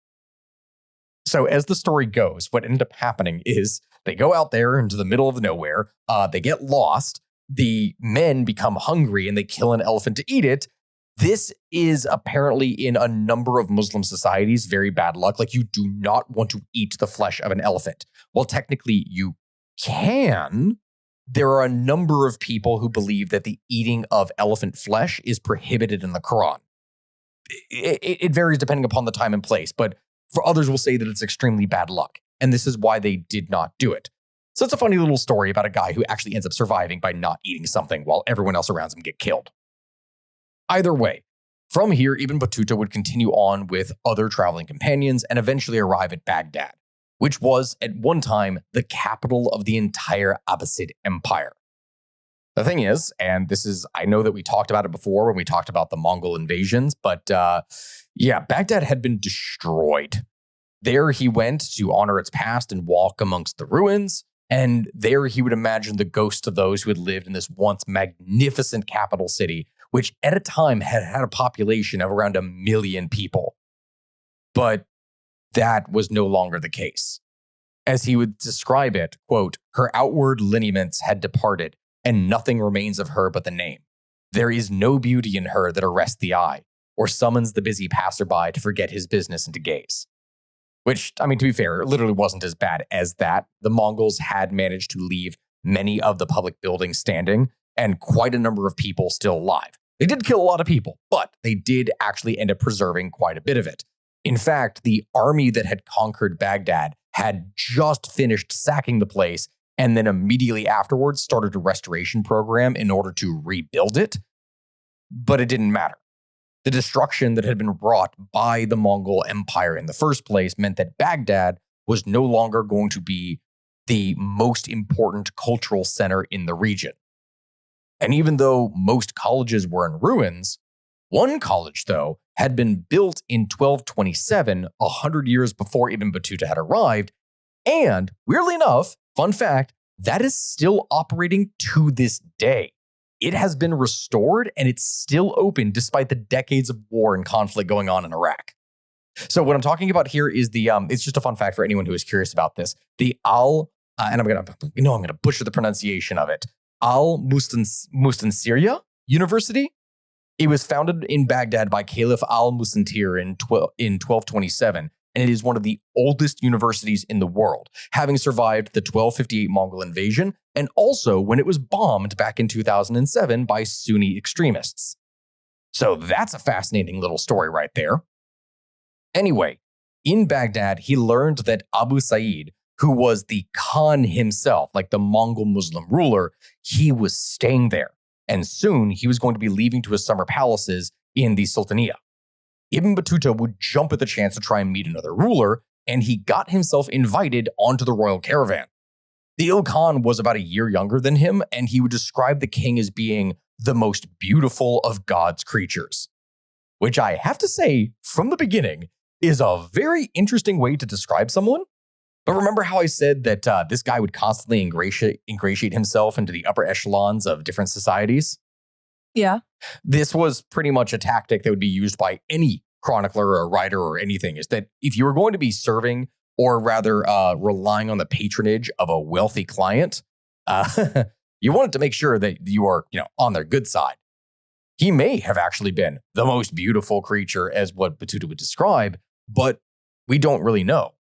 So as the story goes, what ended up happening is they go out there into the middle of nowhere, they get lost, the men become hungry and they kill an elephant to eat it. This is apparently in a number of Muslim societies very bad luck. Like, you do not want to eat the flesh of an elephant. Well, technically you can. There are a number of people who believe that the eating of elephant flesh is prohibited in the Quran. It varies depending upon the time and place, but for others will say that it's extremely bad luck. And this is why they did not do it. So it's a funny little story about a guy who actually ends up surviving by not eating something while everyone else around him get killed. Either way, from here, Ibn Battuta would continue on with other traveling companions and eventually arrive at Baghdad, which was at one time the capital of the entire Abbasid Empire. The thing is, and this is, I know that we talked about it before when we talked about the Mongol invasions, but Baghdad had been destroyed. There he went to honor its past and walk amongst the ruins. And there he would imagine the ghosts of those who had lived in this once magnificent capital city, which at a time had had a population of around 1 million people. But that was no longer the case. As he would describe it, quote, "Her outward lineaments had departed, and nothing remains of her but the name. There is no beauty in her that arrests the eye, or summons the busy passerby to forget his business and to gaze." Which, I mean, to be fair, it literally wasn't as bad as that. The Mongols had managed to leave many of the public buildings standing and quite a number of people still alive. They did kill a lot of people, but they did actually end up preserving quite a bit of it. In fact, the army that had conquered Baghdad had just finished sacking the place and then immediately afterwards started a restoration program in order to rebuild it. But it didn't matter. The destruction that had been wrought by the Mongol Empire in the first place meant that Baghdad was no longer going to be the most important cultural center in the region. And even though most colleges were in ruins, one college, though, had been built in 1227, 100 years before Ibn Battuta had arrived. And weirdly enough, fun fact, that is still operating to this day. It has been restored and it's still open despite the decades of war and conflict going on in Iraq. So what I'm talking about here is it's just a fun fact for anyone who is curious about this. The and I'm gonna butcher the pronunciation of it. Al-Mustansiriya University. It was founded in Baghdad by Caliph al-Mustantir in 1227, and it is one of the oldest universities in the world, having survived the 1258 Mongol invasion and also when it was bombed back in 2007 by Sunni extremists. So that's a fascinating little story right there. Anyway, in Baghdad, he learned that Abu Sa'id, who was the Khan himself, like the Mongol Muslim ruler, he was staying there. And soon he was going to be leaving to his summer palaces in the Sultaniyya. Ibn Battuta would jump at the chance to try and meet another ruler, and he got himself invited onto the royal caravan. The Ilkhan was about a year younger than him, and he would describe the king as being the most beautiful of God's creatures, which I have to say, from the beginning, is a very interesting way to describe someone. But remember how I said that this guy would constantly ingratiate himself into the upper echelons of different societies? Yeah. This was pretty much a tactic that would be used by any chronicler or writer or anything, is that if you were going to be serving, or rather relying on the patronage of a wealthy client, you wanted to make sure that you are, on their good side. He may have actually been the most beautiful creature, as what Battuta would describe, but we don't really know.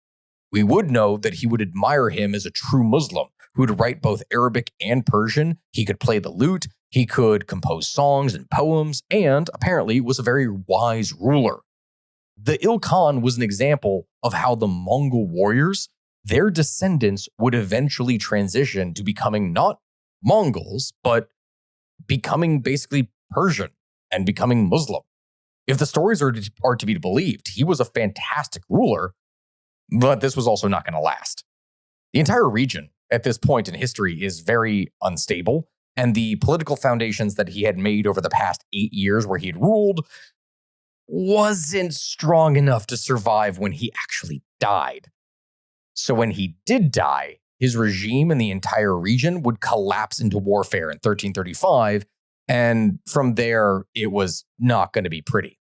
We would know that he would admire him as a true Muslim who would write both Arabic and Persian. He could play the lute, he could compose songs and poems, and apparently was a very wise ruler. The Ilkhan was an example of how the Mongol warriors, their descendants, would eventually transition to becoming not Mongols, but becoming basically Persian and becoming Muslim. If the stories are to be believed, he was a fantastic ruler, but this was also not going to last. The entire region at this point in history is very unstable, and the political foundations that he had made over the past 8 years where he had ruled wasn't strong enough to survive when he actually died. So when he did die, his regime and the entire region would collapse into warfare in 1335, and from there, it was not going to be pretty.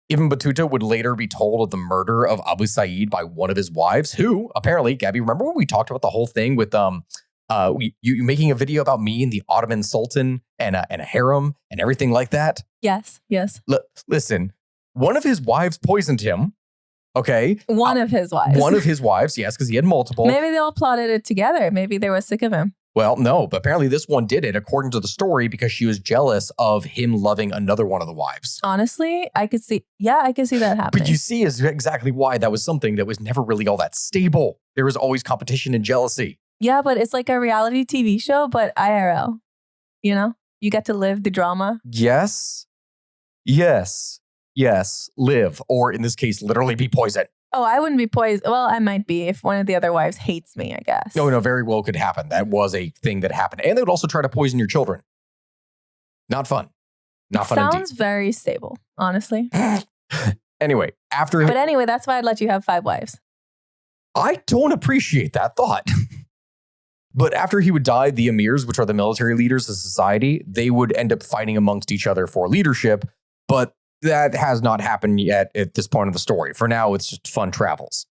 Ibn Battuta would later be told of the murder of Abu Sa'id by one of his wives, who apparently, Gabby, remember when we talked about the whole thing with you making a video about me and the Ottoman Sultan and a harem and everything like that? Yes. Listen, one of his wives poisoned him. Okay. One of his wives. One of his wives, yes, because he had multiple. Maybe they all plotted it together. Maybe they were sick of him. Well, no, but apparently this one did it, according to the story, because she was jealous of him loving another one of the wives. Honestly, I could see that happening. But you see is exactly why that was something that was never really all that stable. There was always competition and jealousy. Yeah, but it's like a reality TV show, but IRL. You get to live the drama. Yes, live, or in this case, literally be poisoned. Oh, I wouldn't be poisoned. Well, I might be if one of the other wives hates me, I guess. No, very well could happen. That was a thing that happened. And they would also try to poison your children. Not fun. Not fun indeed. Sounds very stable, honestly. Anyway, that's why I'd let you have 5 wives. I don't appreciate that thought. But after he would die, the emirs, which are the military leaders of society, they would end up fighting amongst each other for leadership. But that has not happened yet at this point of the story. For now, it's just fun travels.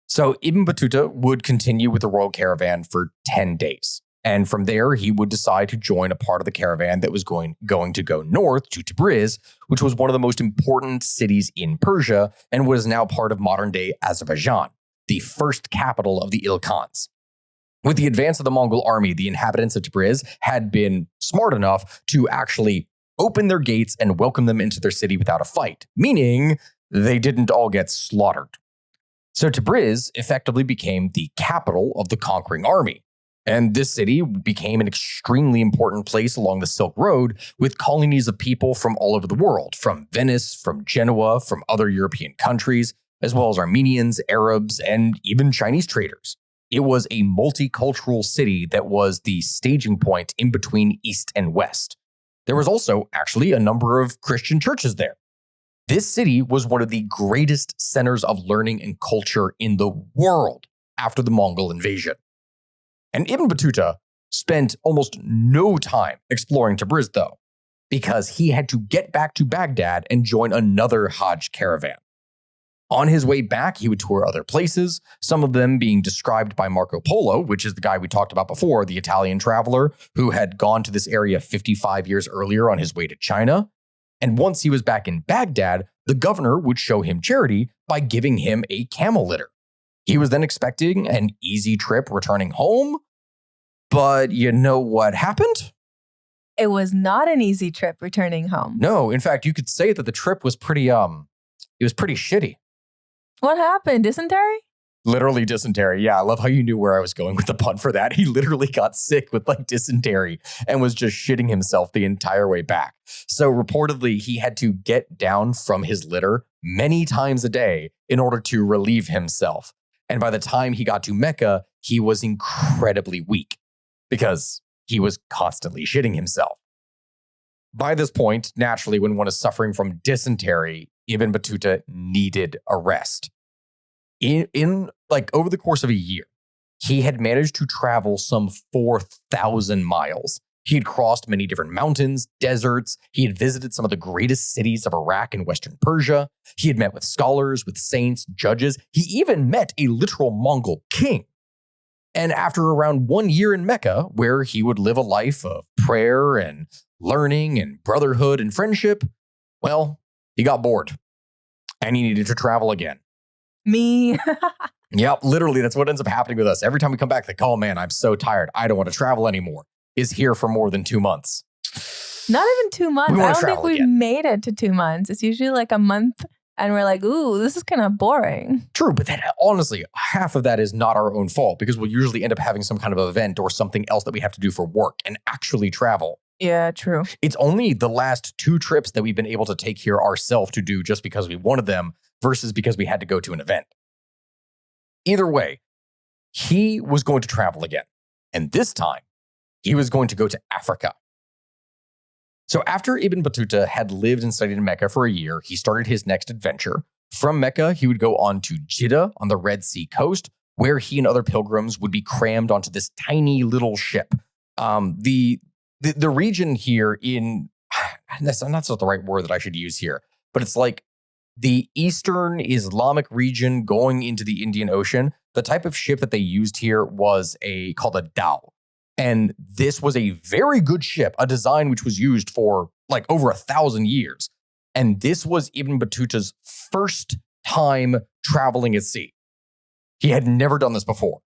So Ibn Battuta would continue with the royal caravan for 10 days. And from there, he would decide to join a part of the caravan that was going to go north to Tabriz, which was one of the most important cities in Persia and was now part of modern-day Azerbaijan, the first capital of the Ilkhans. With the advance of the Mongol army, the inhabitants of Tabriz had been smart enough to actually open their gates and welcome them into their city without a fight, meaning they didn't all get slaughtered. So Tabriz effectively became the capital of the conquering army. And this city became an extremely important place along the Silk Road, with colonies of people from all over the world, from Venice, from Genoa, from other European countries, as well as Armenians, Arabs, and even Chinese traders. It was a multicultural city that was the staging point in between East and West. There was also actually a number of Christian churches there. This city was one of the greatest centers of learning and culture in the world after the Mongol invasion. And Ibn Battuta spent almost no time exploring Tabriz, though, because he had to get back to Baghdad and join another Hajj caravan. On his way back, he would tour other places, some of them being described by Marco Polo, which is the guy we talked about before, the Italian traveler who had gone to this area 55 years earlier on his way to China. And once he was back in Baghdad, the governor would show him charity by giving him a camel litter. He was then expecting an easy trip returning home, but you know what happened? It was not an easy trip returning home. No, in fact, you could say that the trip was pretty shitty. What happened? Dysentery? Literally dysentery. Yeah, I love how you knew where I was going with the pun for that. He literally got sick with like dysentery and was just shitting himself the entire way back. So reportedly, he had to get down from his litter many times a day in order to relieve himself. And by the time he got to Mecca, he was incredibly weak because he was constantly shitting himself. By this point, naturally, when one is suffering from dysentery, Ibn Battuta needed a rest. In like over the course of a year, he had managed to travel some 4,000 miles. He had crossed many different mountains, deserts. He had visited some of the greatest cities of Iraq and Western Persia. He had met with scholars, with saints, judges. He even met a literal Mongol king. And after around 1 year in Mecca, where he would live a life of prayer and learning and brotherhood and friendship, well, he got bored and he needed to travel again. Me. Yep, literally, that's what ends up happening with us. Every time we come back, they call, man, I'm so tired. I don't want to travel anymore. Is here for more than 2 months. Not even 2 months. We I wanna don't think travel we've again. made it to 2 months. It's usually like a month and we're like, ooh, this is kind of boring. True, but that honestly, half of that is not our own fault because we'll usually end up having some kind of event or something else that we have to do for work and actually travel. Yeah, true. It's only the last 2 trips that we've been able to take here ourselves to do just because we wanted them versus because we had to go to an event. Either way, he was going to travel again. And this time, he was going to go to Africa. So after Ibn Battuta had lived and studied in Mecca for a year, he started his next adventure. From Mecca, he would go on to Jeddah on the Red Sea coast, where he and other pilgrims would be crammed onto this tiny little ship. The region here in, that's not the right word that I should use here, but it's like the Eastern Islamic region going into the Indian Ocean. The type of ship that they used here was called a dhow. And this was a very good ship, a design which was used for like over 1,000 years. And this was Ibn Battuta's first time traveling at sea. He had never done this before.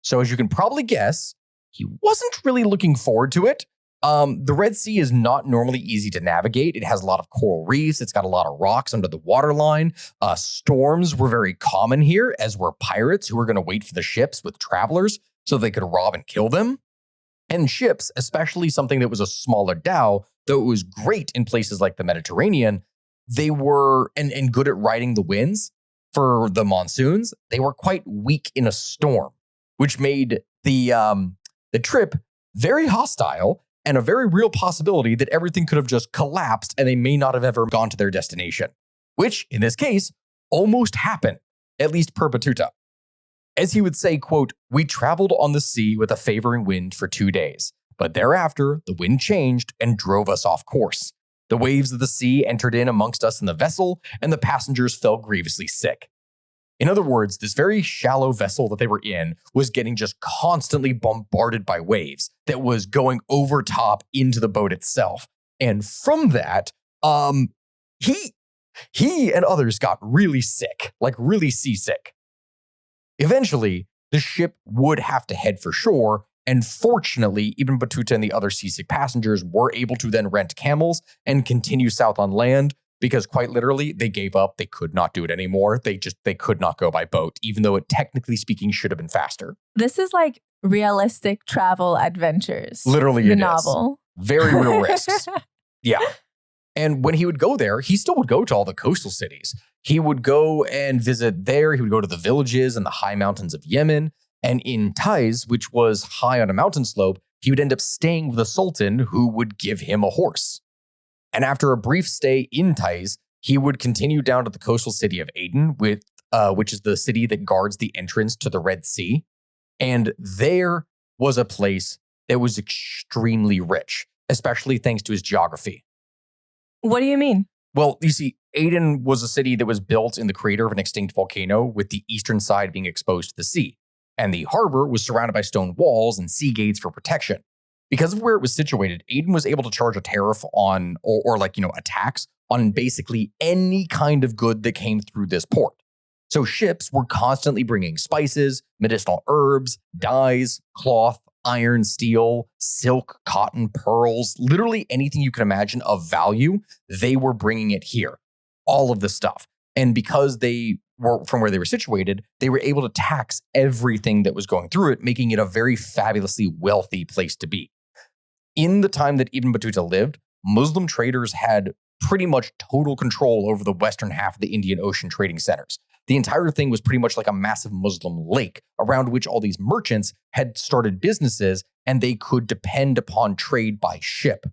So as you can probably guess, he wasn't really looking forward to it. The Red Sea is not normally easy to navigate. It has a lot of coral reefs. It's got a lot of rocks under the waterline. Storms were very common here, as were pirates who were going to wait for the ships with travelers so they could rob and kill them. And ships, especially something that was a smaller dhow, though it was great in places like the Mediterranean, they were, and good at riding the winds for the monsoons, they were quite weak in a storm, which made the trip very hostile and a very real possibility that everything could have just collapsed and they may not have ever gone to their destination, which in this case almost happened, at least per Battuta. As he would say, quote, "We traveled on the sea with a favoring wind for 2 days, but thereafter the wind changed and drove us off course. The waves of the sea entered in amongst us in the vessel, and the passengers fell grievously sick." In other words, this very shallow vessel that they were in was getting just constantly bombarded by waves that was going over top into the boat itself. And from that, he and others got really sick, like really seasick. Eventually, the ship would have to head for shore, and fortunately, Ibn Battuta and the other seasick passengers were able to then rent camels and continue south on land, because quite literally, they gave up. They could not do it anymore. They could not go by boat, even though it technically speaking should have been faster. This is like realistic travel adventures. Literally, the it novel. is. Very real risks. Yeah. And when he would go there, he still would go to all the coastal cities. He would go and visit there. He would go to the villages and the high mountains of Yemen. And in Taiz, which was high on a mountain slope, he would end up staying with a sultan who would give him a horse. And after a brief stay in Taiz, he would continue down to the coastal city of Aden, which is the city that guards the entrance to the Red Sea. And there was a place that was extremely rich, especially thanks to his geography. What do you mean? Well, you see, Aden was a city that was built in the crater of an extinct volcano, with the eastern side being exposed to the sea. And the harbor was surrounded by stone walls and sea gates for protection. Because of where it was situated, Aden was able to charge a tariff on, a tax on basically any kind of good that came through this port. So ships were constantly bringing spices, medicinal herbs, dyes, cloth, iron, steel, silk, cotton, pearls, literally anything you can imagine of value, they were bringing it here. All of this stuff. And because they from where they were situated, they were able to tax everything that was going through it, making it a very fabulously wealthy place to be. In the time that Ibn Battuta lived, Muslim traders had pretty much total control over the western half of the Indian Ocean trading centers. The entire thing was pretty much like a massive Muslim lake around which all these merchants had started businesses, and they could depend upon trade by ship.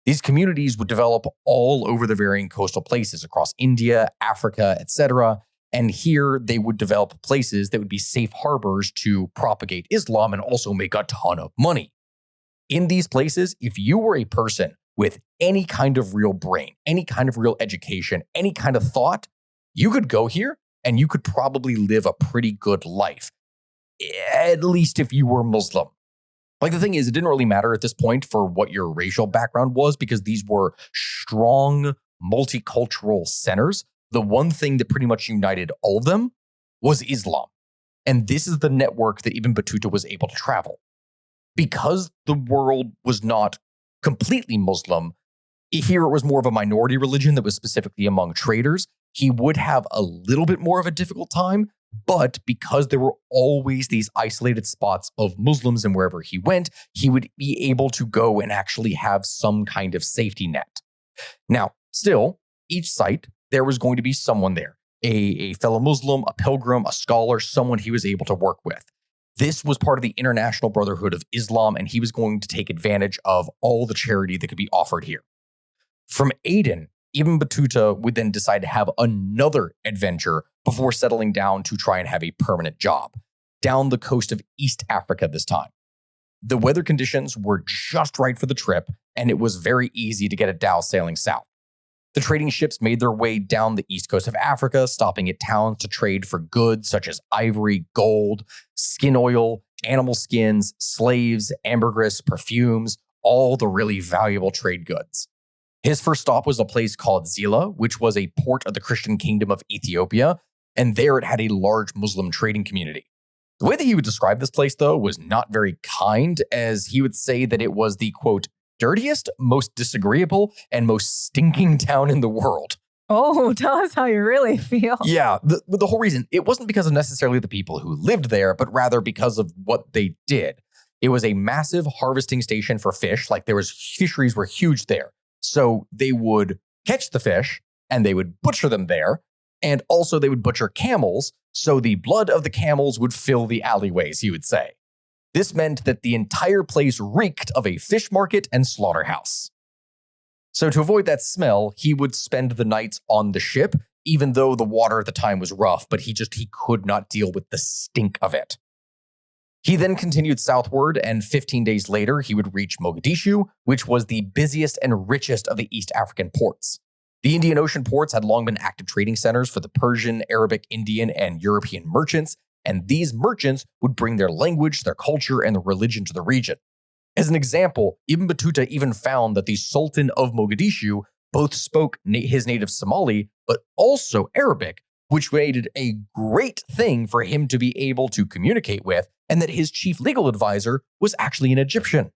These communities would develop all over the varying coastal places across India, Africa, etc. And here they would develop places that would be safe harbors to propagate Islam and also make a ton of money. In these places, if you were a person with any kind of real brain, any kind of real education, any kind of thought, you could go here and you could probably live a pretty good life, at least if you were Muslim. Like, the thing is, it didn't really matter at this point for what your racial background was, because these were strong multicultural centers. The one thing that pretty much united all of them was Islam. And this is the network that Ibn Battuta was able to travel. Because the world was not completely Muslim, here it was more of a minority religion that was specifically among traders. He would have a little bit more of a difficult time, but because there were always these isolated spots of Muslims and wherever he went, he would be able to go and actually have some kind of safety net. Now, still, each site, there was going to be someone there, a fellow Muslim, a pilgrim, a scholar, someone he was able to work with. This was part of the International Brotherhood of Islam, and he was going to take advantage of all the charity that could be offered here. From Aden, Ibn Battuta would then decide to have another adventure before settling down to try and have a permanent job, down the coast of East Africa this time. The weather conditions were just right for the trip, and it was very easy to get a dhow sailing south. The trading ships made their way down the east coast of Africa, stopping at towns to trade for goods such as ivory, gold, skin oil, animal skins, slaves, ambergris, perfumes, all the really valuable trade goods. His first stop was a place called Zila, which was a port of the Christian kingdom of Ethiopia, and there it had a large Muslim trading community. The way that he would describe this place, though, was not very kind, as he would say that it was the, quote, dirtiest, most disagreeable, and most stinking town in the world. Oh, tell us how you really feel. Yeah, the whole reason, it wasn't because of necessarily the people who lived there, but rather because of what they did. It was a massive harvesting station for fish, like fisheries were huge there. So they would catch the fish and they would butcher them there. And also they would butcher camels. So the blood of the camels would fill the alleyways, he would say. This meant that the entire place reeked of a fish market and slaughterhouse. So to avoid that smell, he would spend the nights on the ship, even though the water at the time was rough, but he could not deal with the stink of it. He then continued southward, and 15 days later, he would reach Mogadishu, which was the busiest and richest of the East African ports. The Indian Ocean ports had long been active trading centers for the Persian, Arabic, Indian, and European merchants, and these merchants would bring their language, their culture, and their religion to the region. As an example, Ibn Battuta even found that the Sultan of Mogadishu both spoke his native Somali, but also Arabic, which made it a great thing for him to be able to communicate with, and that his chief legal advisor was actually an Egyptian.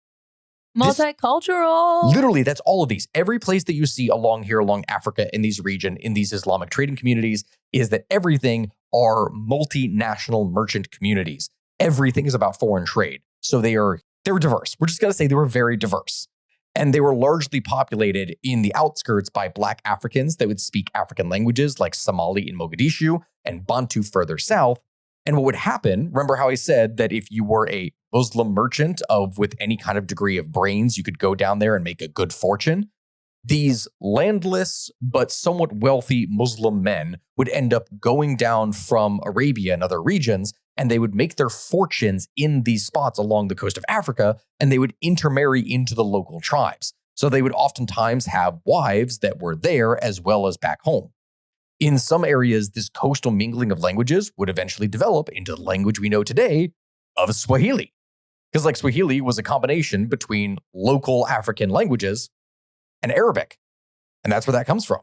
Multicultural. Literally, that's all of these. Every place that you see along Africa, in these region, in these Islamic trading communities, is that everything are multinational merchant communities. Everything is about foreign trade. So they were diverse. We're just going to say they were very diverse. And they were largely populated in the outskirts by Black Africans that would speak African languages like Somali in Mogadishu and Bantu further south. And what would happen, remember how I said that if you were a Muslim merchant with any kind of degree of brains, you could go down there and make a good fortune? These landless but somewhat wealthy Muslim men would end up going down from Arabia and other regions, and they would make their fortunes in these spots along the coast of Africa, and they would intermarry into the local tribes. So they would oftentimes have wives that were there as well as back home. In some areas, this coastal mingling of languages would eventually develop into the language we know today of Swahili. Because Swahili was a combination between local African languages and Arabic. And that's where that comes from.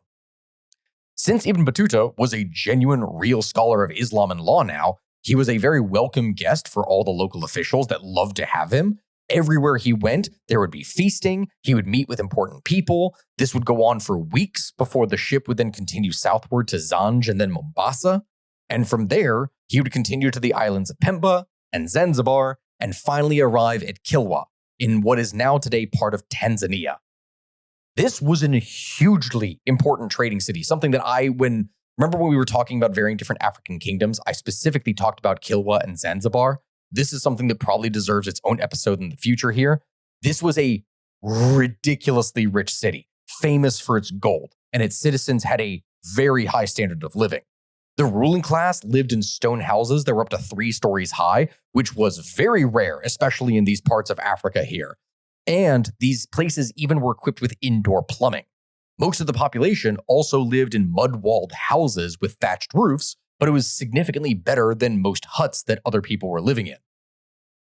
Since Ibn Battuta was a genuine, real scholar of Islam and law now, he was a very welcome guest for all the local officials that loved to have him. Everywhere he went, there would be feasting. He would meet with important people. This would go on for weeks before the ship would then continue southward to Zanj and then Mombasa. And from there, he would continue to the islands of Pemba and Zanzibar, and finally arrive at Kilwa, in what is now today part of Tanzania. This was a hugely important trading city, something that remember when we were talking about varying different African kingdoms, I specifically talked about Kilwa and Zanzibar. This is something that probably deserves its own episode in the future here. This was a ridiculously rich city, famous for its gold, and its citizens had a very high standard of living. The ruling class lived in stone houses that were up to 3 stories high, which was very rare, especially in these parts of Africa here. And these places even were equipped with indoor plumbing. Most of the population also lived in mud-walled houses with thatched roofs, but it was significantly better than most huts that other people were living in.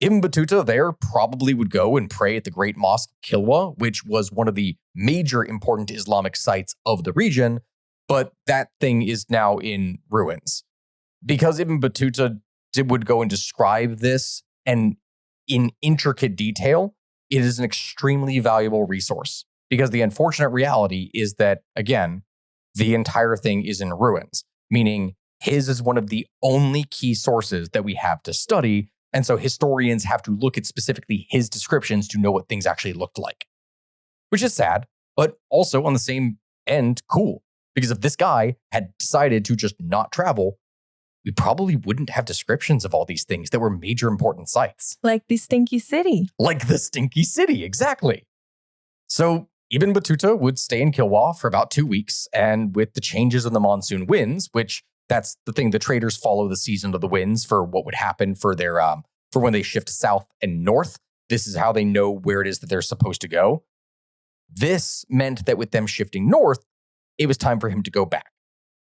Ibn Battuta there probably would go and pray at the Great Mosque Kilwa, which was one of the major important Islamic sites of the region, but that thing is now in ruins. Because Ibn Battuta would go and describe this and in intricate detail, it is an extremely valuable resource. Because the unfortunate reality is that, again, the entire thing is in ruins, meaning his is one of the only key sources that we have to study, and so historians have to look at specifically his descriptions to know what things actually looked like. Which is sad, but also on the same end, cool. Because if this guy had decided to just not travel, we probably wouldn't have descriptions of all these things that were major important sites. Like the Stinky City. Like the Stinky City, exactly. So Ibn Battuta would stay in Kilwa for about 2 weeks, and with the changes in the monsoon winds, which that's the thing, the traders follow the season of the winds for what would happen for their for when they shift south and north. This is how they know where it is that they're supposed to go. This meant that with them shifting north, it was time for him to go back.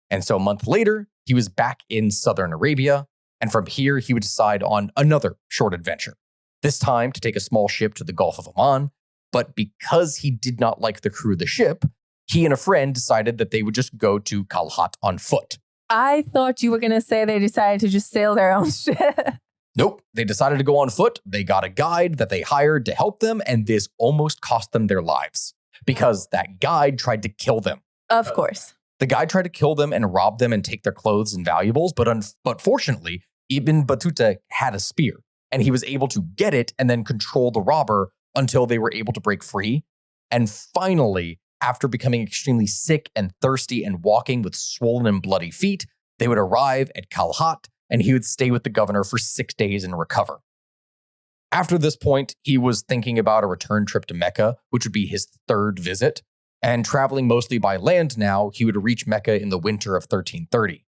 And so a month later, he was back in southern Arabia, and from here he would decide on another short adventure, this time to take a small ship to the Gulf of Oman. But because he did not like the crew of the ship, he and a friend decided that they would just go to Kalhat on foot. I thought you were going to say they decided to just sail their own ship. Nope, they decided to go on foot. They got a guide that they hired to help them, and this almost cost them their lives because that guide tried to kill them. Of course. The guide tried to kill them and rob them and take their clothes and valuables, but fortunately, Ibn Battuta had a spear, and he was able to get it and then control the robber until they were able to break free. And finally, after becoming extremely sick and thirsty and walking with swollen and bloody feet, they would arrive at Kalhat, and he would stay with the governor for 6 days and recover. After this point, he was thinking about a return trip to Mecca, which would be his 3rd visit. And traveling mostly by land now, he would reach Mecca in the winter of 1330.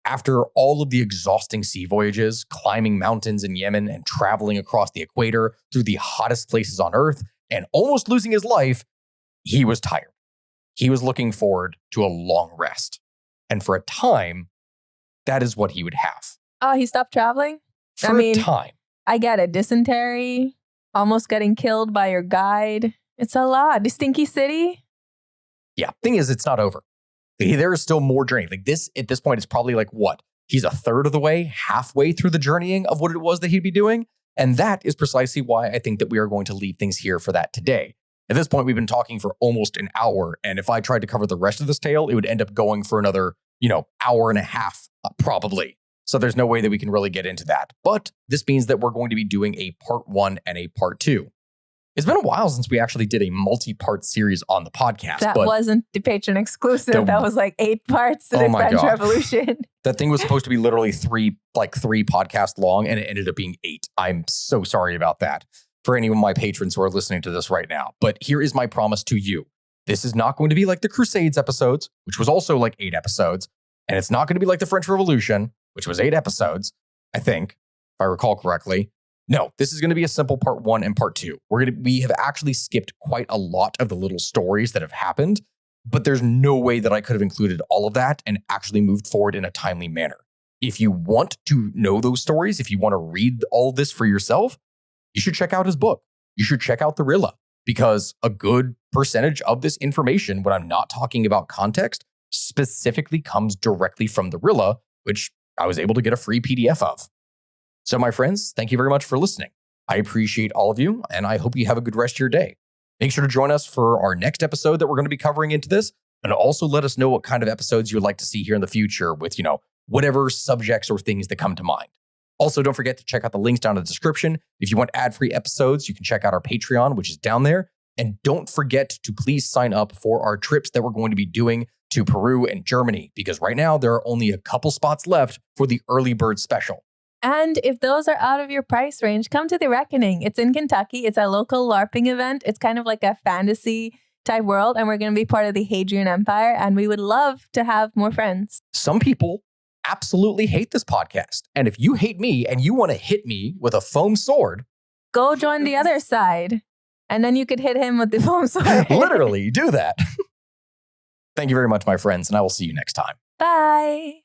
After all of the exhausting sea voyages, climbing mountains in Yemen and traveling across the equator through the hottest places on earth and almost losing his life, he was tired. He was looking forward to a long rest. And for a time, that is what he would have. Oh, he stopped traveling? For a time. I get it. Dysentery, almost getting killed by your guide. It's a lot. The Stinky City? Yeah, thing is, it's not over. There is still more journey. Like this, at this point, it's probably like what? He's a third of the way, halfway through the journeying of what it was that he'd be doing. And that is precisely why I think that we are going to leave things here for that today. At this point, we've been talking for almost an hour. And if I tried to cover the rest of this tale, it would end up going for another, hour and a half, probably. So there's no way that we can really get into that. But this means that we're going to be doing a part 1 and a part 2. It's been a while since we actually did a multi-part series on the podcast. That wasn't the Patreon exclusive. That was like 8 parts to the French Revolution. That thing was supposed to be literally 3 podcasts long, and it ended up being 8. I'm so sorry about that for any of my patrons who are listening to this right now. But here is my promise to you. This is not going to be like the Crusades episodes, which was also like 8 episodes. And it's not going to be like the French Revolution, which was 8 episodes, I think, if I recall correctly. No, this is going to be a simple part 1 and part 2. We have actually skipped quite a lot of the little stories that have happened, but there's no way that I could have included all of that and actually moved forward in a timely manner. If you want to know those stories, if you want to read all of this for yourself, you should check out his book. You should check out the Rilla, because a good percentage of this information, when I'm not talking about context, specifically comes directly from the Rilla, which I was able to get a free PDF of. So my friends, thank you very much for listening. I appreciate all of you, and I hope you have a good rest of your day. Make sure to join us for our next episode that we're going to be covering into this, and also let us know what kind of episodes you would like to see here in the future with, whatever subjects or things that come to mind. Also, don't forget to check out the links down in the description. If you want ad-free episodes, you can check out our Patreon, which is down there. And don't forget to please sign up for our trips that we're going to be doing to Peru and Germany, because right now there are only a couple spots left for the early bird special. And if those are out of your price range, come to The Reckoning. It's in Kentucky. It's a local LARPing event. It's kind of like a fantasy type world, and we're going to be part of the Hadrian Empire, and we would love to have more friends. Some people absolutely hate this podcast. And if you hate me and you want to hit me with a foam sword, go join the other side. And then you could hit him with the foam sword. Literally, do that. Thank you very much, my friends, and I will see you next time. Bye.